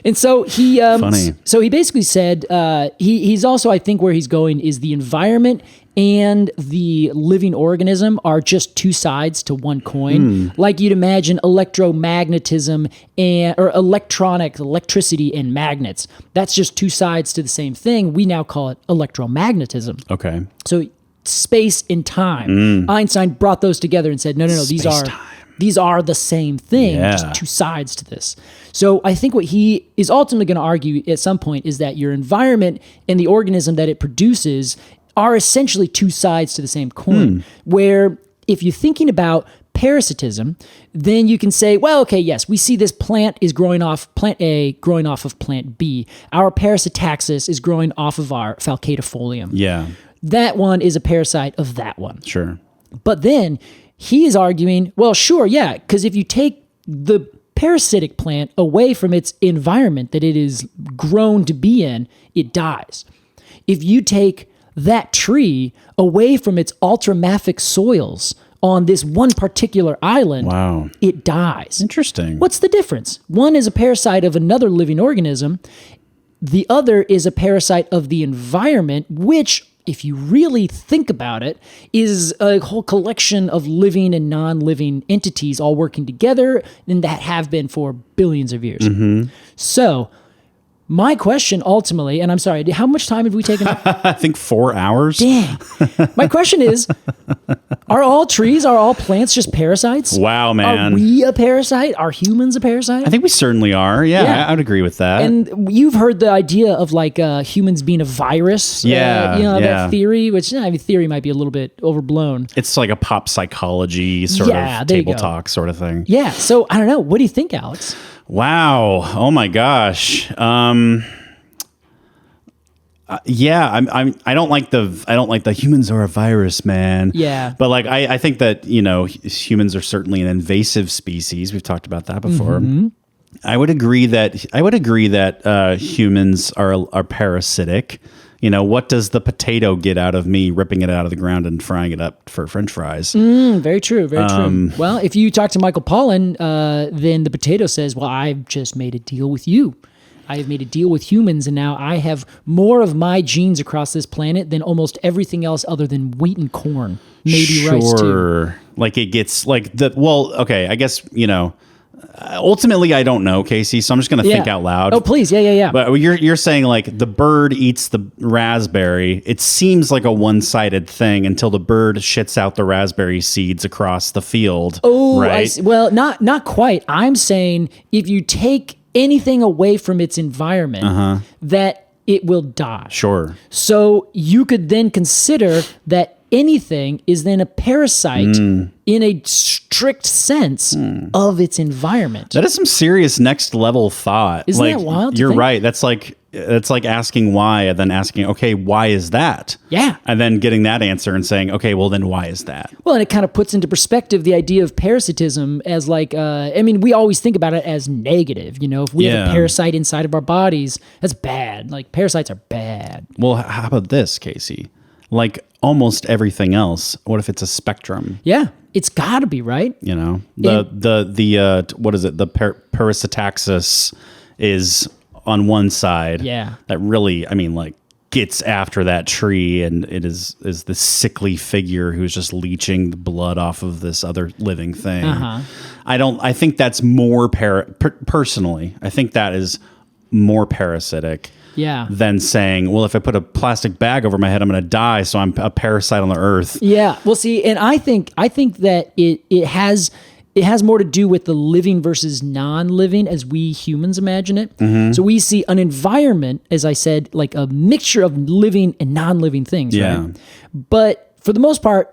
B: And so he,
A: Funny.
B: So he basically said, he's also, I think where he's going is the environment and the living organism are just two sides to one coin. Like you'd imagine electromagnetism or electricity and magnets. That's just two sides to the same thing. We now call it electromagnetism.
A: Okay.
B: So space and time. Einstein brought those together and said, no, these are the same thing, just two sides to this. So I think what he is ultimately going to argue at some point is that your environment and the organism that it produces are essentially two sides to the same coin, where if you're thinking about parasitism, then you can say, well, okay, yes, we see this plant is growing off plant A, growing off of plant B. Our parasitaxis is growing off of our Falcatifolium.
A: Yeah.
B: That one is a parasite of that one.
A: Sure.
B: But then he is arguing, well, sure, yeah, because if you take the parasitic plant away from its environment that it is grown to be in, it dies. If you take that tree away from its ultramafic soils on this one particular island, it dies.
A: Interesting.
B: What's the difference? One is a parasite of another living organism. The other is a parasite of the environment, which, if you really think about it, is a whole collection of living and non-living entities all working together, and that have been for billions of years. So my question ultimately, and I'm sorry, how much time have we taken up?
A: I think 4 hours.
B: Dang. My question is, are all plants just parasites?
A: Wow, man.
B: Are we a parasite? Are humans a parasite?
A: I think we certainly are. Yeah. I would agree with that.
B: And you've heard the idea of humans being a virus. That theory, which theory might be a little bit overblown.
A: It's like a pop psychology sort of table talk sort of thing.
B: Yeah. So I don't know. What do you think, Alex?
A: Wow. Oh my gosh. I don't like the humans are a virus, man.
B: Yeah.
A: But I think that, humans are certainly an invasive species. We've talked about that before. I would agree that humans are parasitic. What does the potato get out of me ripping it out of the ground and frying it up for French fries?
B: Very true. Very true. Well, if you talk to Michael Pollan, then the potato says, well, I've just made a deal with you. I have made a deal with humans, and now I have more of my genes across this planet than almost everything else other than wheat and corn. Maybe rice too.
A: It gets okay, I guess, ultimately, I don't know, Casey, so I'm just going to think out loud.
B: Oh, please. Yeah.
A: But you're saying the bird eats the raspberry. It seems like a one-sided thing until the bird shits out the raspberry seeds across the field.
B: Oh,
A: right?
B: Well, not quite. I'm saying if you take anything away from its environment, that it will die.
A: Sure.
B: So you could then consider that anything is then a parasite in a strict sense of its environment.
A: That is some serious next level thought.
B: Isn't that wild?
A: You're right. That's like asking why and then asking, okay, why is that?
B: Yeah.
A: And then getting that answer and saying, okay, well then why is that?
B: Well, and it kind of puts into perspective the idea of parasitism as we always think about it as negative. If we have a parasite inside of our bodies, that's bad. Parasites are bad.
A: Well, how about this, Casey? Almost everything else, what if it's a spectrum?
B: Yeah, it's got to be, right?
A: The what is it? The parasitaxis is on one side.
B: Yeah. That
A: really, gets after that tree, and it is the sickly figure who's just leeching the blood off of this other living thing. I think that's more personally, I think that is more parasitic.
B: Yeah.
A: Than saying, well, if I put a plastic bag over my head, I'm going to die, so I'm a parasite on the earth.
B: Yeah. Well, see, and I think that it has it has more to do with the living versus non-living as we humans imagine it. So we see an environment, as I said, like a mixture of living and non-living things, right? But for the most part,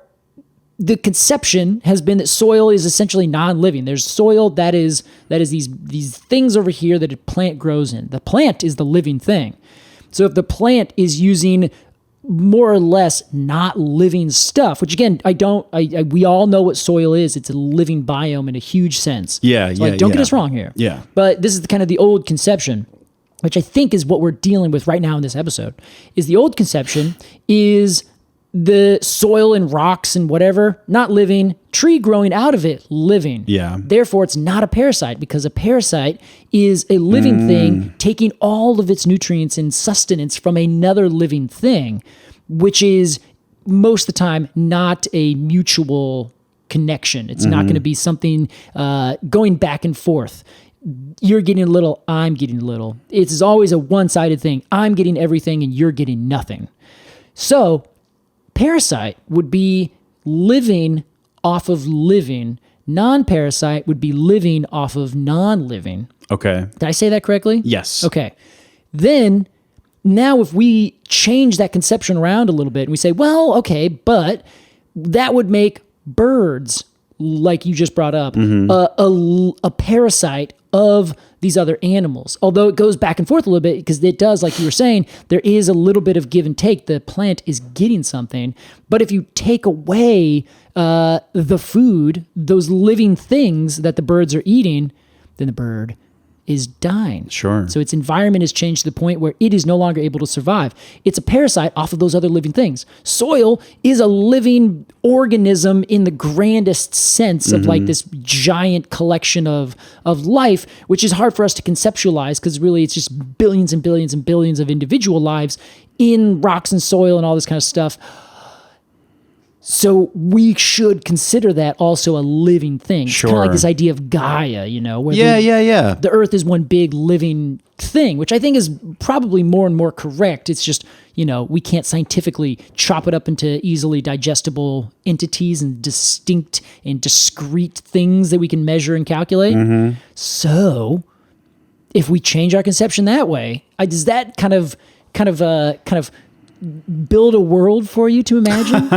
B: the conception has been that soil is essentially non-living. There's soil that is these things over here that a plant grows in. The plant is the living thing. So if the plant is using more or less not living stuff, which again, we all know what soil is. It's a living biome in a huge sense. Don't get us wrong here.
A: Yeah.
B: But this is kind of the old conception, which I think is what we're dealing with right now in this episode. Is the old conception is the soil and rocks and whatever, not living, tree growing out of it, living.
A: Yeah.
B: Therefore, it's not a parasite, because a parasite is a living thing taking all of its nutrients and sustenance from another living thing, which is most of the time not a mutual connection. It's not going to be something going back and forth. You're getting a little, I'm getting a little. It's always a one-sided thing. I'm getting everything and you're getting nothing. So parasite would be living off of living. Non-parasite would be living off of non-living.
A: Okay.
B: Did I say that correctly?
A: Yes.
B: Okay. Then, now if we change that conception around a little bit and we say, well, okay, but that would make birds, like you just brought up, a parasite of these other animals. Although it goes back and forth a little bit, because it does, like you were saying, there is a little bit of give and take. The plant is getting something. But if you take away the food, those living things that the birds are eating, then the bird is dying.
A: Sure.
B: So its environment has changed to the point where it is no longer able to survive. It's a parasite off of those other living things. Soil is a living organism in the grandest sense of like this giant collection of life, which is hard for us to conceptualize, because really it's just billions and billions and billions of individual lives in rocks and soil and all this kind of stuff. So we should consider that also a living thing. It's kind of like this idea of Gaia, where the earth is one big living thing, which I think is probably more and more correct. It's just, we can't scientifically chop it up into easily digestible entities and distinct and discrete things that we can measure and calculate. So if we change our conception that way, does that kind of build a world for you to imagine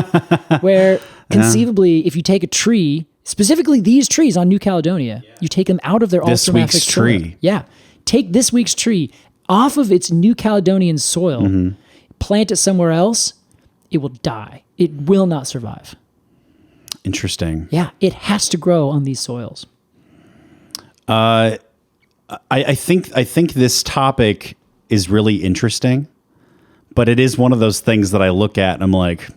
B: where conceivably if you take a tree, specifically these trees on New Caledonia, you take them out of their
A: this week's tree.
B: Take this week's tree off of its New Caledonian soil, plant it somewhere else, it will die. It will not survive.
A: Interesting.
B: Yeah, it has to grow on these soils.
A: I think this topic is really interesting. But it is one of those things that I look at and I'm like,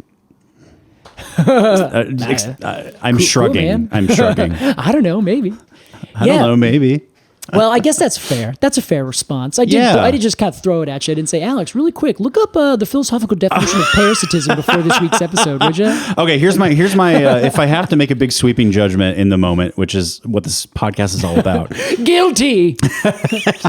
A: I'm shrugging. I'm shrugging.
B: I don't know, maybe.
A: I don't know, maybe.
B: Well, I guess that's fair. That's a fair response. I did just kind of throw it at you. I didn't say, Alex, really quick, look up the philosophical definition of parasitism before this week's episode, would you?
A: Okay, here's my if I have to make a big sweeping judgment in the moment, which is what this podcast is all about.
B: Guilty.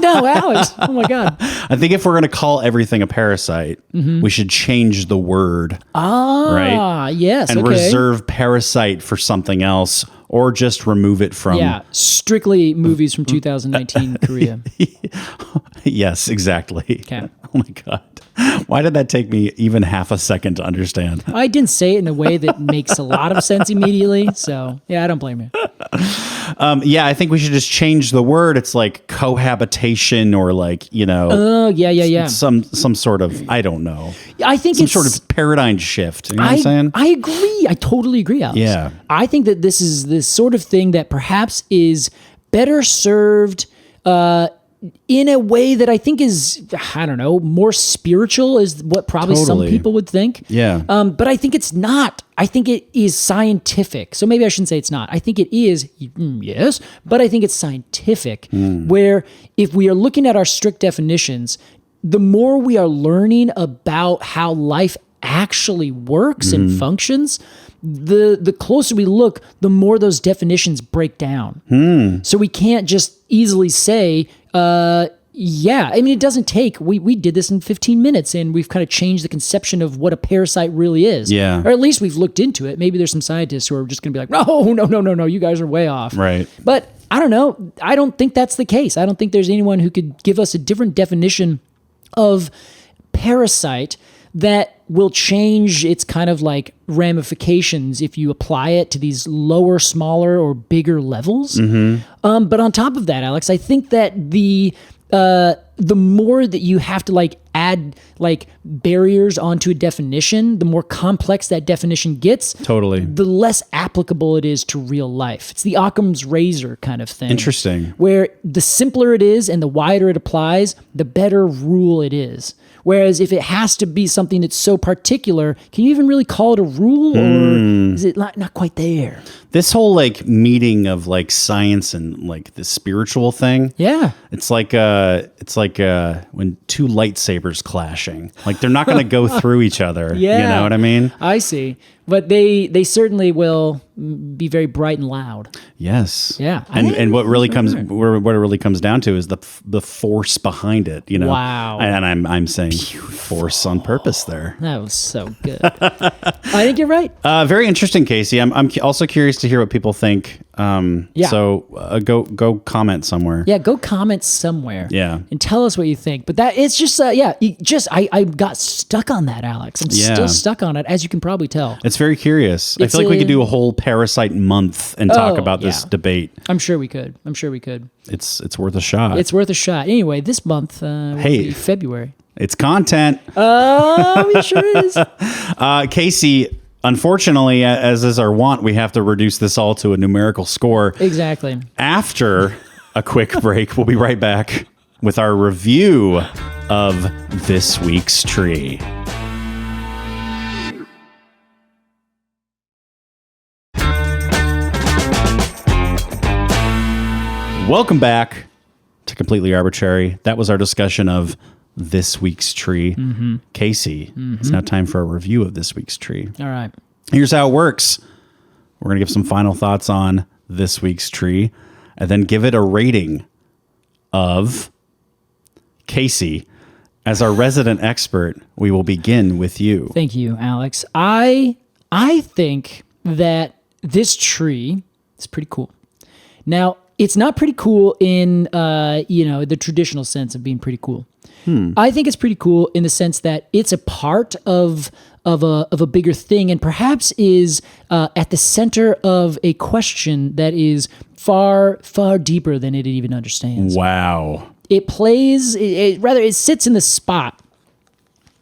B: No, Alex. Oh my God.
A: I think if we're going to call everything a parasite, we should change the word. Right?
B: Yes.
A: And reserve parasite for something else. Or just remove it from...
B: Yeah, strictly movies from 2019 Korea.
A: Yes, exactly.
B: Okay.
A: Oh my God. Why did that take me even half a second to understand?
B: I didn't say it in a way that makes a lot of sense immediately. So, yeah, I don't blame you.
A: I think we should just change the word. It's like cohabitation or like,
B: Oh, yeah.
A: Some sort of, I don't know.
B: I think
A: it's some sort of paradigm shift. You know what I'm saying?
B: I agree. I totally agree, Alex.
A: Yeah.
B: I think that this is this sort of thing that perhaps is better served in a way that I think is, I don't know, more spiritual is what probably some people would think.
A: Yeah.
B: But I think it's not. I think it is scientific. So maybe I shouldn't say it's not. I think it is, yes, but I think it's scientific, where if we are looking at our strict definitions, the more we are learning about how life actually works and functions, the closer we look, the more those definitions break down. So we can't just easily say, Yeah, I mean, it doesn't take. We did this in 15 minutes, and we've kind of changed the conception of what a parasite really is.
A: Yeah.
B: Or at least we've looked into it. Maybe there's some scientists who are just going to be like, no, you guys are way off.
A: Right.
B: But I don't know. I don't think that's the case. I don't think there's anyone who could give us a different definition of parasite that will change its kind of like ramifications if you apply it to these lower, smaller, or bigger levels. But on top of that, Alex, I think that the more that you have to like add like barriers onto a definition, the more complex that definition gets.
A: Totally.
B: The less applicable it is to real life. It's the Occam's razor kind of thing.
A: Interesting.
B: Where the simpler it is and the wider it applies, the better rule it is. Whereas if it has to be something that's so particular, can you even really call it a rule, or is it not quite there?
A: This whole like meeting of like science and like the spiritual thing.
B: Yeah.
A: It's like when two lightsabers clashing. Like they're not going to go through each other.
B: Yeah.
A: You know what I mean?
B: I see. But they certainly will be very bright and loud.
A: Yes.
B: Yeah.
A: And what really comes down to is the force behind it, you know.
B: Wow.
A: And I'm saying force on purpose there.
B: That was so good. I think you're right.
A: Very interesting, Casey. I'm also curious to hear what people think.
B: Yeah.
A: So go comment somewhere.
B: Yeah, go comment somewhere.
A: Yeah.
B: And tell us what you think. But that it's just I got stuck on that, Alex. I'm still stuck on it, as you can probably tell.
A: It's very curious. I feel like we could do a whole parasite month and talk about this debate.
B: I'm sure we could.
A: It's worth a shot.
B: It's worth a shot. Anyway, this month will be February.
A: It's content.
B: Oh, it sure is.
A: Casey, unfortunately, as is our wont, we have to reduce this all to a numerical score.
B: Exactly.
A: After a quick break, we'll be right back with our review of this week's tree. Welcome back to Completely Arbortrary. That was our discussion of this week's tree. Casey, it's now time for a review of this week's tree.
B: All right.
A: Here's how it works. We're going to give some final thoughts on this week's tree and then give it a rating of Casey. As our resident expert, we will begin with you.
B: Thank you, Alex. I think that this tree is pretty cool. Now, it's not pretty cool in the traditional sense of being pretty cool. I think it's pretty cool in the sense that it's a part of a bigger thing, and perhaps is at the center of a question that is far, far deeper than it even understands.
A: Wow.
B: It sits in the spot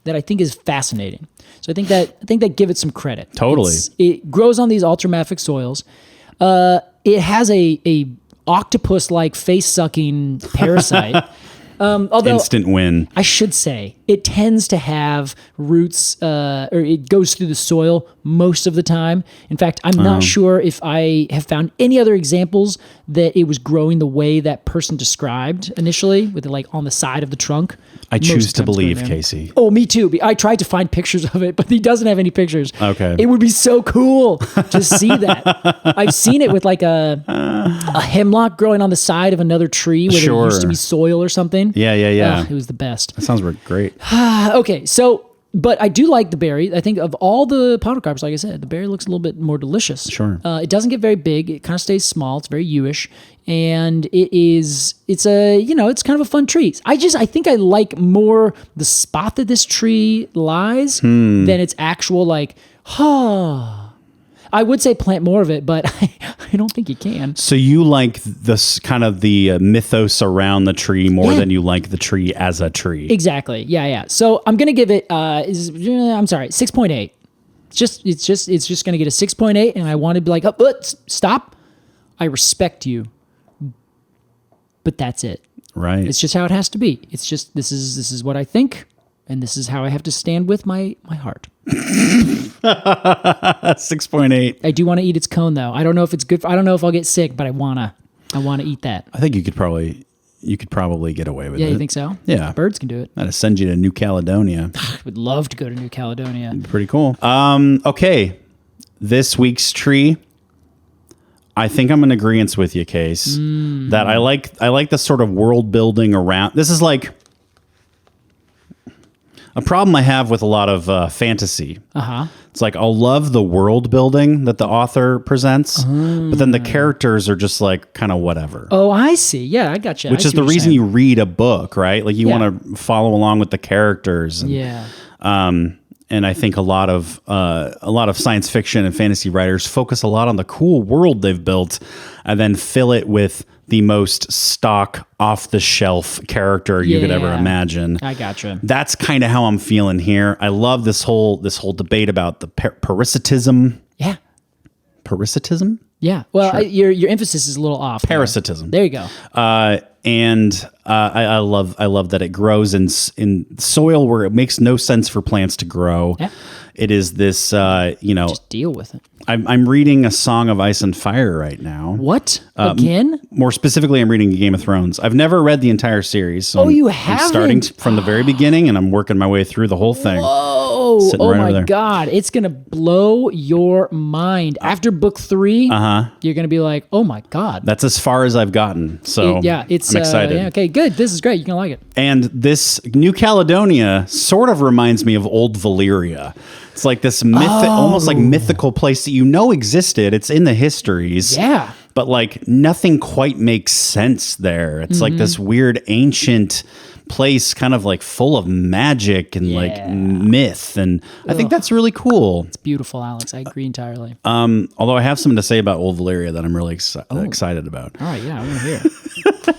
B: that I think is fascinating. So I think that give it some credit.
A: Totally.
B: It grows on these ultramafic soils. It has a octopus-like face-sucking parasite. Although
A: instant win.
B: I should say it tends to have roots, or it goes through the soil most of the time. In fact, I'm not sure if I have found any other examples that it was growing the way that person described initially, with it like on the side of the trunk.
A: I choose to believe, Casey.
B: Oh, me too. I tried to find pictures of it, but he doesn't have any pictures.
A: Okay.
B: It would be so cool to see that. I've seen it with like a hemlock growing on the side of another tree where there used to be soil or something.
A: Yeah.
B: It was the best.
A: That sounds great.
B: Okay, so, but I do like the berry. I think of all the podocarps, like I said, the berry looks a little bit more delicious.
A: Sure.
B: It doesn't get very big. It kind of stays small. It's very yew-ish. And it's kind of a fun tree. I think I like more the spot that this tree lies than its actual I would say plant more of it, but I don't think you can.
A: So you like this kind of the mythos around the tree more than you like the tree as a tree.
B: Exactly. Yeah. So I'm gonna give it 6.8. It's just gonna get a 6.8, and I want to be like, stop. I respect you, but that's it.
A: Right.
B: It's just how it has to be. It's just this is what I think, and this is how I have to stand with my heart.
A: 6.8.
B: I do want to eat its cone though. I don't know if it's good. I don't know if I'll get sick, but I wanna eat that.
A: I think you could probably get away with it.
B: Yeah, you think so?
A: Yeah,
B: birds can do it.
A: I'd send you to New Caledonia.
B: I would love to go to New Caledonia.
A: Pretty cool. Okay, this week's tree. I think I'm in agreement with you, Case, that I like the sort of world building around. This is like a problem I have with a lot of fantasy. It's like I'll love the world building that the author presents, but then the characters are just like kind of whatever.
B: Oh, I see. Yeah, I got you.
A: Which is the reason you read a book, right? Like you want to follow along with the characters. And, and I think a lot of science fiction and fantasy writers focus a lot on the cool world they've built, and then fill it with the most stock, off-the-shelf character you could ever imagine.
B: I gotcha.
A: That's kind of how I'm feeling here. I love this whole debate about the parasitism.
B: Yeah.
A: Parasitism?
B: Yeah. Well, sure. Your emphasis is a little off.
A: Parasitism.
B: There you go.
A: And I love that it grows in soil where it makes no sense for plants to grow.
B: Yeah.
A: It is this,
B: just deal with it.
A: I'm reading A Song of Ice and Fire right now.
B: What? Again?
A: More specifically, I'm reading Game of Thrones. I've never read the entire series. So
B: you haven't?
A: I'm starting from the very beginning, and I'm working my way through the whole thing.
B: Whoa! Oh my God! It's gonna blow your mind. After book 3, you're gonna be like, "Oh my God!"
A: That's as far as I've gotten. So I'm excited.
B: Okay, good. This is great. You're gonna like it.
A: And this New Caledonia sort of reminds me of old Valyria. It's like this almost like mythical place that existed. It's in the histories.
B: Yeah.
A: But like nothing quite makes sense there. It's like this weird ancient place kind of like full of magic and like myth. And I think that's really cool.
B: It's beautiful, Alex. I agree entirely.
A: Although I have something to say about old Valyria that I'm really excited about.
B: All right. Yeah, I want to hear it.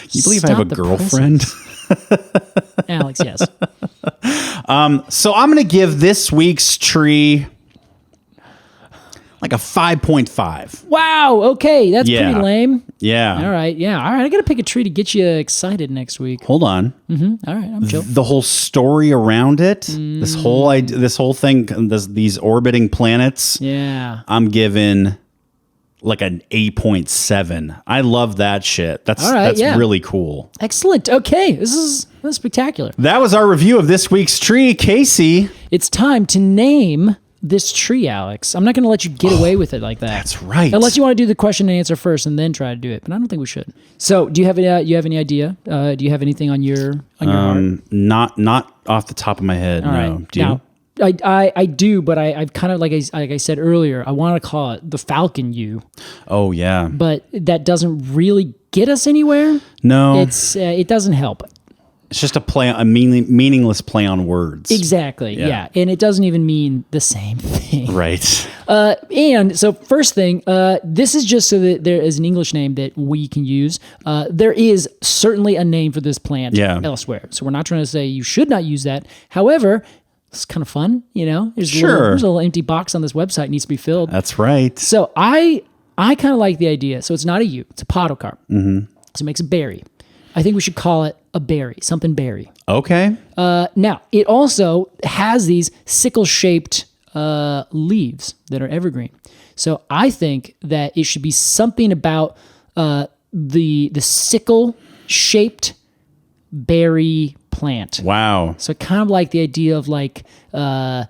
A: You believe I have a girlfriend?
B: Alex, yes.
A: So I'm going to give this week's tree like a 5.5.
B: Wow. Okay. That's pretty lame.
A: Yeah.
B: All right. Yeah. All right. I got to pick a tree to get you excited next week.
A: Hold on.
B: All right. I'm chill.
A: The whole story around it, this whole thing, these orbiting planets.
B: Yeah.
A: I'm giving like an 8.7. I love that shit. That's really cool.
B: Excellent. Okay. This is spectacular.
A: That was our review of this week's tree. Casey.
B: It's time to name this tree, Alex. I'm not going to let you get away with it like that.
A: That's right.
B: Unless you want to do the question and answer first and then try to do it. But I don't think we should. So do you have any idea? Do you have anything on your heart?
A: Not off the top of my head.
B: All
A: no.
B: Right.
A: Do you?
B: Now, I do, but I've kind of like I said earlier, I want to call it the falcon yew.
A: Oh yeah.
B: But that doesn't really get us anywhere.
A: No.
B: It doesn't help.
A: It's just a meaningless play on words.
B: Exactly. Yeah. And it doesn't even mean the same thing.
A: Right.
B: And so first thing, this is just so that there is an English name that we can use. There is certainly a name for this plant elsewhere. So we're not trying to say you should not use that. However, it's kind of fun, There's a little empty box on this website needs to be filled.
A: That's right.
B: So I kind of like the idea. So it's not a yew, it's a PODOCARP. So it makes a berry. I think we should call it a berry, something berry.
A: Okay.
B: Now, it also has these sickle-shaped leaves that are evergreen. So I think that it should be something about the sickle-shaped berry plant.
A: Wow.
B: So kind of like the idea of like the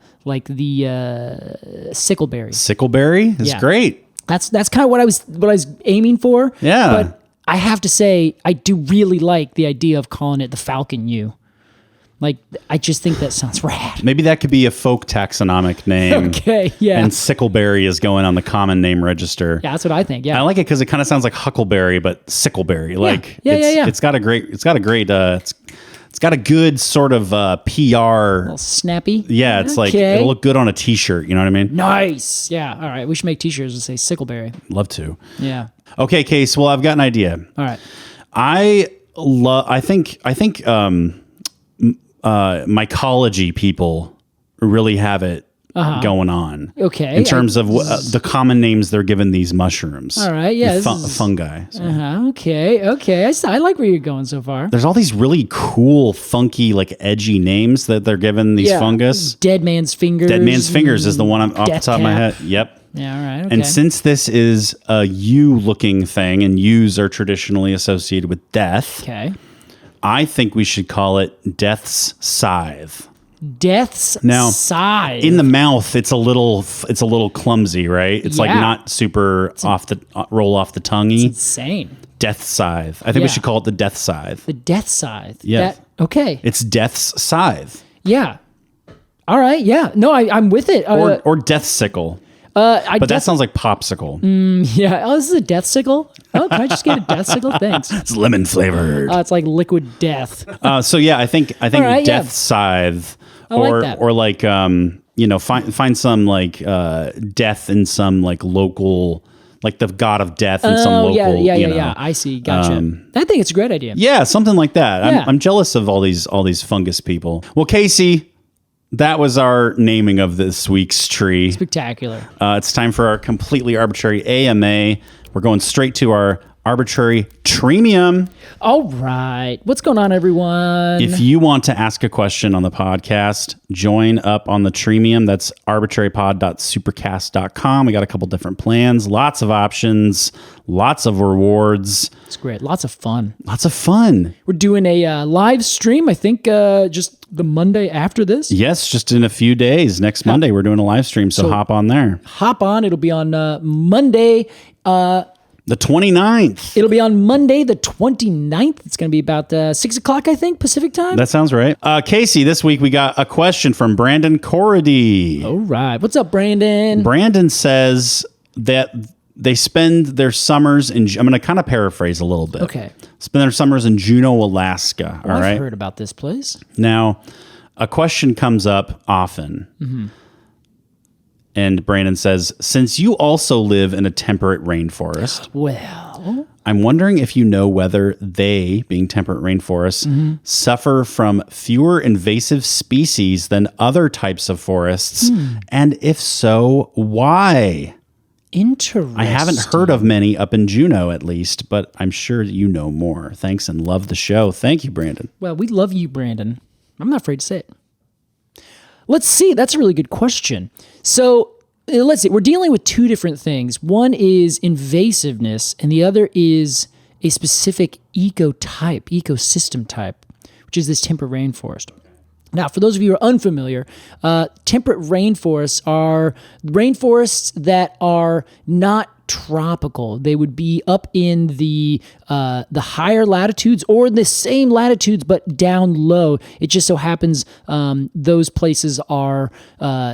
B: sickleberry.
A: Sickleberry is great.
B: That's kind of what I was aiming for.
A: Yeah.
B: But I have to say, I do really like the idea of calling it the falcon yew. Like, I just think that sounds rad.
A: Maybe that could be a folk taxonomic name.
B: Okay, yeah.
A: And sickleberry is going on the common name register.
B: Yeah, that's what I think. Yeah,
A: I like it because it kind of sounds like huckleberry, but sickleberry. Like,
B: yeah.
A: It's got a good sort of PR.
B: A little snappy.
A: Yeah, it's like it'll look good on a T-shirt. You know what I mean?
B: Nice. Yeah. All right. We should make T-shirts that say sickleberry.
A: Love to.
B: Yeah.
A: Okay, Case. Well, I've got an idea.
B: All right.
A: I think mycology people really have it going on.
B: Okay.
A: In terms of the common names they're given these mushrooms.
B: All right. Yeah.
A: Fungi. So.
B: Okay. I like where you're going so far.
A: There's all these really cool, funky, like edgy names that they're given these fungus.
B: Dead man's fingers.
A: Dead man's fingers is the one off the top of my head. Yep.
B: Yeah, all right. Okay.
A: And since this is a yew-looking thing, and yews are traditionally associated with death,
B: okay,
A: I think we should call it Death's Scythe.
B: Death's
A: Now,
B: Scythe.
A: in the mouth, it's a little clumsy, right? It's like not super roll off the tonguey.
B: It's insane.
A: Death Scythe. I think we should call it the Death Scythe.
B: The Death Scythe.
A: Yeah.
B: Okay.
A: It's Death's Scythe.
B: Yeah. All right. Yeah. No, I'm with it.
A: Or Death Sickle. But that sounds like popsicle.
B: Yeah. Oh, this is a death sickle? Oh, can I just get a death sickle? Thanks.
A: It's lemon flavored.
B: It's like liquid death.
A: So yeah, I think
B: right,
A: Death Scythe, find some like death in some like local, like the god of death in some local.
B: Yeah. I see. Gotcha. I think it's a great idea.
A: Yeah, something like that.
B: Yeah.
A: I'm jealous of all these fungus people. Well, Casey, that was our naming of this week's tree.
B: Spectacular.
A: It's time for our completely arbitrary AMA. We're going straight to our arbitrary Treemium.
B: All right. What's going on, everyone?
A: If you want to ask a question on the podcast, join up on the Treemium. That's arbitrarypod.supercast.com. We got a couple different plans, lots of options, lots of rewards.
B: It's great. Lots of fun.
A: Lots of fun.
B: We're doing a live stream, I think, just the Monday after this.
A: Yes, just in a few days. Next Monday, we're doing a live stream, so hop on there.
B: Hop on. It'll be on Monday.
A: The 29th.
B: It'll be on Monday, the 29th. It's going to be about 6 o'clock, I think, Pacific time.
A: That sounds right. Casey, this week we got a question from Brandon Corrady.
B: All right. What's up, Brandon?
A: Brandon says that they spend their summers in, I'm going to kind of paraphrase a little bit.
B: Okay.
A: Spend their summers in Juneau, Alaska. All right.
B: I've heard about this place.
A: Now, a question comes up often. Mm-hmm. And Brandon says, since you also live in a temperate rainforest,
B: well,
A: I'm wondering if you know whether they, being temperate rainforests, suffer from fewer invasive species than other types of forests. And if so, why?
B: Interesting.
A: I haven't heard of many up in Juneau, at least, but I'm sure you know more. Thanks and love the show. Thank you, Brandon.
B: Well, we love you, Brandon. I'm not afraid to say it. Let's see. That's a really good question. So let's see. We're dealing with two different things. One is invasiveness, and the other is a specific ecosystem type, which is this temperate rainforest. Now, for those of you who are unfamiliar, temperate rainforests are rainforests that are not tropical. They would be up in the higher latitudes or the same latitudes but down low. It just so happens those places are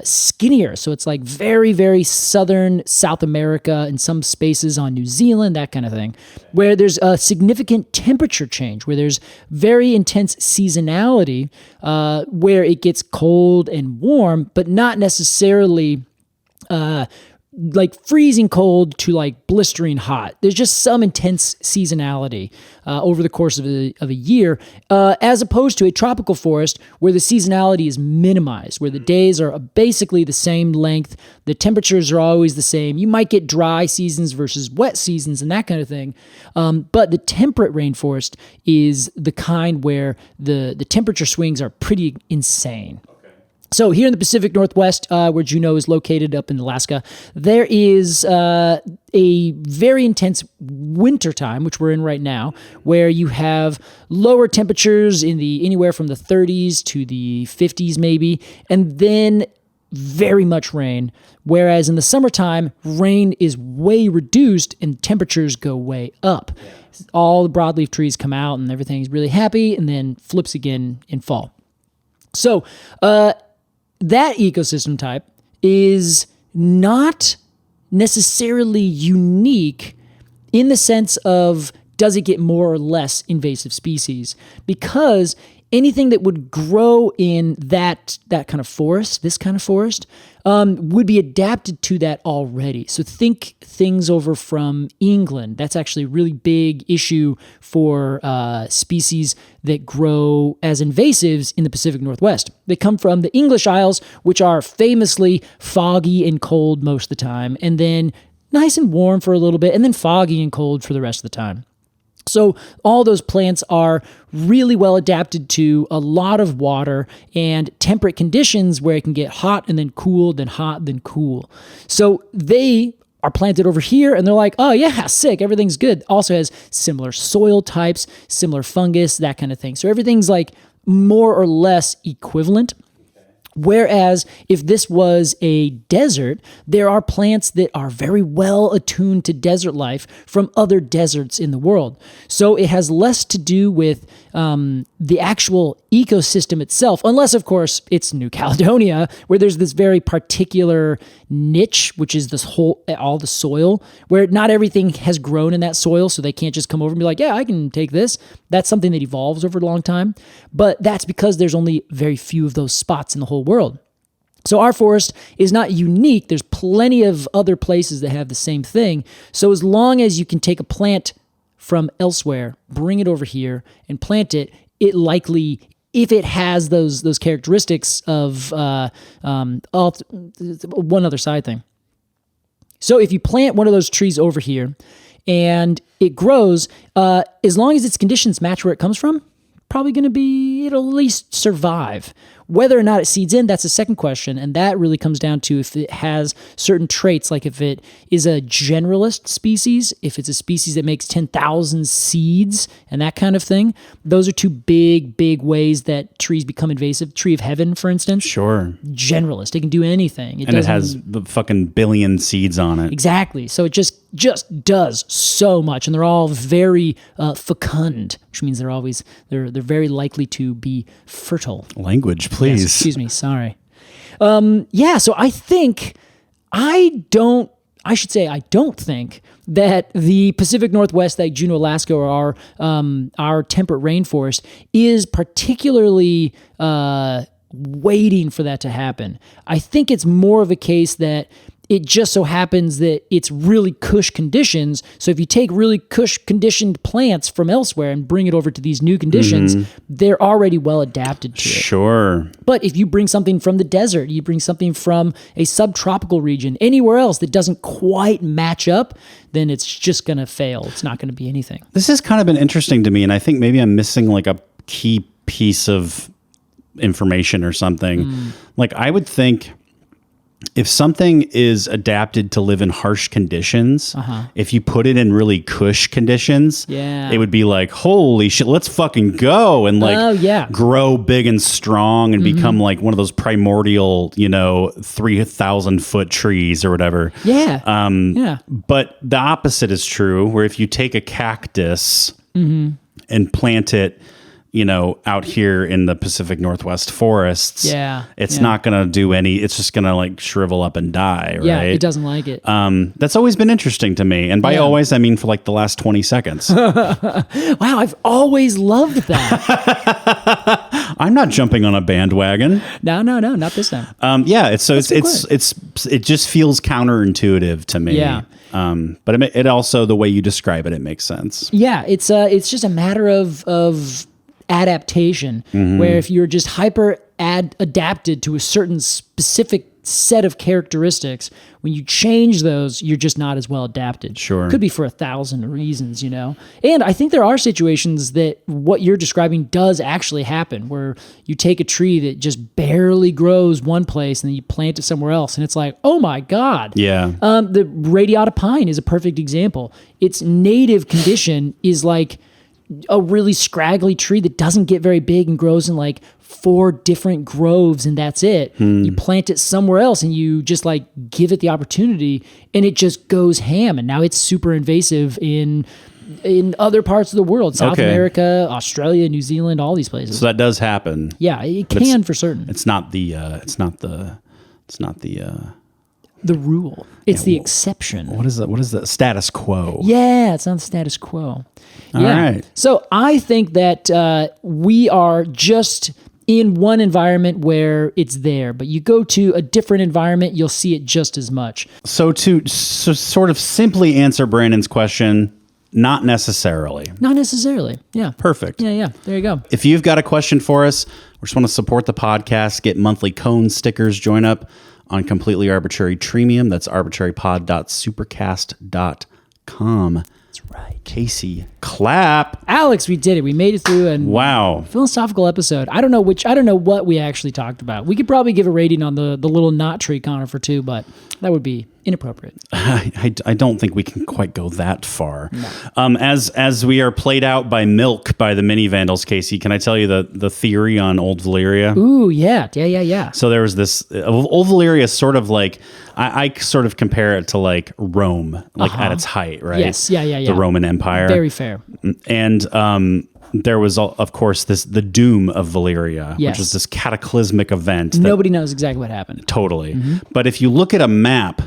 B: skinnier. So it's like very, very southern South America and some spaces on New Zealand, that kind of thing, where there's a significant temperature change, where there's very intense seasonality, where it gets cold and warm, but not necessarily like freezing cold to like blistering hot. There's just some intense seasonality over the course of a year, as opposed to a tropical forest where the seasonality is minimized, where the days are basically the same length, the temperatures are always the same. You might get dry seasons versus wet seasons and that kind of thing. But the temperate rainforest is the kind where the temperature swings are pretty insane. So here in the Pacific Northwest, where Juneau is located up in Alaska, there is a very intense winter time, which we're in right now, where you have lower temperatures in the anywhere from the 30s to the 50s maybe, and then very much rain. Whereas in the summertime, rain is way reduced and temperatures go way up. All the broadleaf trees come out and everything's really happy, and then flips again in fall. So, that ecosystem type is not necessarily unique in the sense of does it get more or less invasive species, because anything that would grow in that kind of forest, this kind of forest, would be adapted to that already. So think things over from England. That's actually a really big issue for species that grow as invasives in the Pacific Northwest. They come from the English Isles, which are famously foggy and cold most of the time, and then nice and warm for a little bit, and then foggy and cold for the rest of the time. So all those plants are really well adapted to a lot of water and temperate conditions where it can get hot and then cool, then hot, then cool. So they are planted over here and they're like, oh yeah, sick, everything's good. Also has similar soil types, similar fungus, that kind of thing. So everything's like more or less equivalent. Whereas if this was a desert, there are plants that are very well attuned to desert life from other deserts in the world. So it has less to do with the actual ecosystem itself, unless, of course, it's New Caledonia, where there's this very particular niche, which is this all the soil, where not everything has grown in that soil, so they can't just come over and be like, yeah, I can take this. That's something that evolves over a long time. But that's because there's only very few of those spots in the whole world. So our forest is not unique. There's plenty of other places that have the same thing. So as long as you can take a plant from elsewhere, bring it over here and plant it, it likely, if it has those characteristics of one other side thing. So if you plant one of those trees over here and it grows, as long as its conditions match where it comes from, probably going to be, it'll at least survive. Whether or not it seeds in, that's a second question, and that really comes down to if it has certain traits, like if it is a generalist species, if it's a species that makes 10,000 seeds and that kind of thing. Those are two big ways that trees become invasive. Tree of heaven, for instance.
A: Sure.
B: Generalist. It can do anything.
A: It has the fucking billion seeds on it.
B: Exactly. So it just does so much, and they're all very fecund, which means they're very likely to be fertile.
A: Language, please.
B: Yes, excuse me. Sorry. So I don't think that the Pacific Northwest, like Juneau, Alaska, or our temperate rainforest is particularly waiting for that to happen. I think it's more of a case that it just so happens that it's really cush conditions. So if you take really cush conditioned plants from elsewhere and bring it over to these new conditions, they're already well adapted to it.
A: Sure.
B: But if you bring something from the desert, you bring something from a subtropical region, anywhere else that doesn't quite match up, then it's just going to fail. It's not going to be anything.
A: This has kind of been interesting to me, and I think maybe I'm missing like a key piece of information or something. Like I would think, if something is adapted to live in harsh conditions, if you put it in really cush conditions, it would be like, holy shit, let's fucking go and grow big and strong and become like one of those primordial, 3,000 foot trees or whatever. But the opposite is true, where if you take a cactus and plant it, out here in the Pacific Northwest forests, it's not going to do it's just going to like shrivel up and die, right?
B: Yeah, it doesn't like it.
A: That's always been interesting to me. And by always, I mean for like the last 20 seconds.
B: Wow, I've always loved that.
A: I'm not jumping on a bandwagon.
B: No, not this time.
A: It just feels counterintuitive to me.
B: Yeah.
A: But it also, the way you describe it, it makes sense.
B: Yeah, it's just a matter of adaptation, where if you're just adapted to a certain specific set of characteristics, when you change those, you're just not as well adapted.
A: Sure.
B: Could be for 1,000 reasons, And I think there are situations that what you're describing does actually happen, where you take a tree that just barely grows one place and then you plant it somewhere else, and it's like, oh my God.
A: Yeah.
B: The radiata pine is a perfect example. Its native condition is like a really scraggly tree that doesn't get very big and grows in like 4 different groves, and that's it. You plant it somewhere else and you just like give it the opportunity, and it just goes ham, and now it's super invasive in other parts of the world, South America, Australia, New Zealand, all these places.
A: So that does happen.
B: Yeah, it can for certain.
A: It's not the
B: rule. It's the exception.
A: What is that? What is the status quo?
B: Yeah, it's not the status quo.
A: All right.
B: So I think that we are just in one environment where it's there, but you go to a different environment, you'll see it just as much.
A: So to sort of simply answer Brandon's question, not necessarily.
B: Not necessarily. Yeah.
A: Perfect.
B: Yeah. There you go.
A: If you've got a question for us, or just want to support the podcast, get monthly cone stickers, join up on Completely Arbitrary Treemium. That's arbitrarypod.supercast.com.
B: That's right.
A: Casey, Clapp.
B: Alex, we did it. We made it through a philosophical episode. I don't know what we actually talked about. We could probably give a rating on the little knot tree conifer too, but that would be inappropriate.
A: I don't think we can quite go that far. No. As we are played out by milk by the mini vandals, Casey, can I tell you the theory on Old Valyria?
B: Ooh, yeah.
A: So there was this Old Valyria is sort of like I sort of compare it to like Rome, like at its height, right?
B: Yes, yeah.
A: The Roman Empire.
B: Very fair.
A: And there was, of course, the doom of Valyria,
B: yes.
A: which was this cataclysmic event.
B: Nobody knows exactly what happened.
A: Totally. Mm-hmm. But if you look at a map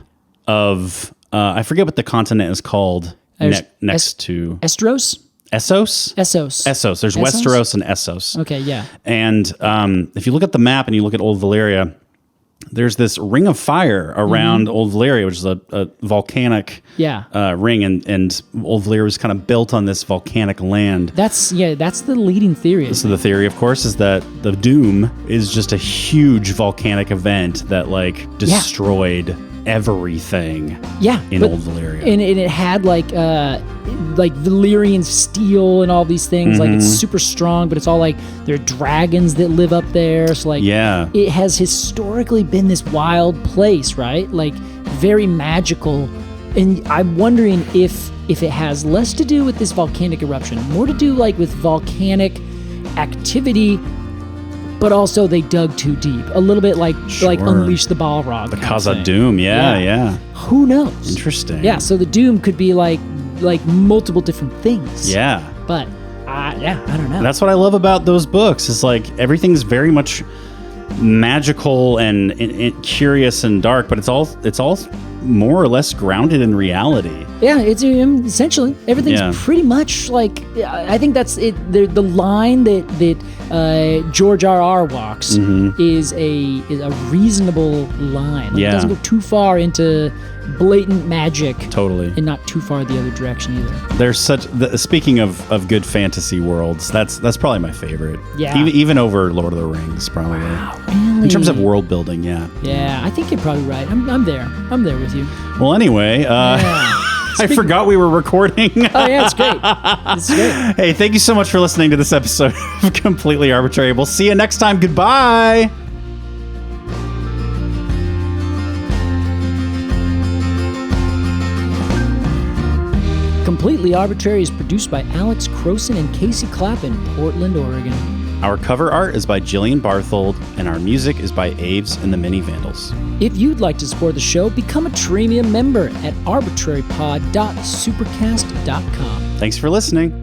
A: of, I forget what the continent is called next to...
B: Estros?
A: Essos?
B: Essos.
A: There's Westeros and Essos.
B: Okay, yeah.
A: And if you look at the map and you look at Old Valyria, there's this ring of fire around Old Valyria, which is a volcanic ring, and Old Valyria was kind of built on this volcanic land.
B: That's the leading theory.
A: So the theory, of course, is that the Doom is just a huge volcanic event that like destroyed everything in Old Valyria.
B: And it had like Valyrian steel and all these things. Like it's super strong, but it's all like there are dragons that live up there. So like it has historically been this wild place, right? Like very magical. And I'm wondering if it has less to do with this volcanic eruption, more to do like with volcanic activity, but also they dug too deep. A little bit like Unleash the Balrog.
A: The Khazad Doom, yeah.
B: Who knows?
A: Interesting.
B: Yeah, so the Doom could be like multiple different things.
A: Yeah.
B: But, I don't know.
A: That's what I love about those books. Is like everything's very much magical and curious and dark, but it's all more or less grounded in reality.
B: Yeah, it's essentially everything's pretty much like. I think that's it. The line that George R.R. walks is a reasonable line. Like, it doesn't go too far into blatant magic.
A: Totally.
B: And not too far the other direction either.
A: There's speaking of good fantasy worlds, that's probably my favorite.
B: Yeah.
A: Even over Lord of the Rings, probably.
B: Wow, really?
A: In terms of world building, yeah.
B: Yeah, I think you're probably right. I'm there. I'm there with you.
A: Well, anyway, I forgot we were recording.
B: Oh, yeah, it's great. It's great.
A: Hey, thank you so much for listening to this episode of Completely Arbitrary. We'll see you next time. Goodbye.
B: Completely Arbitrary is produced by Alex Crowson and Casey Clapp in Portland, Oregon.
A: Our cover art is by Jillian Barthold, and our music is by Aves and the Mini Vandals.
B: If you'd like to support the show, become a Premium member at arbitrarypod.supercast.com.
A: Thanks for listening.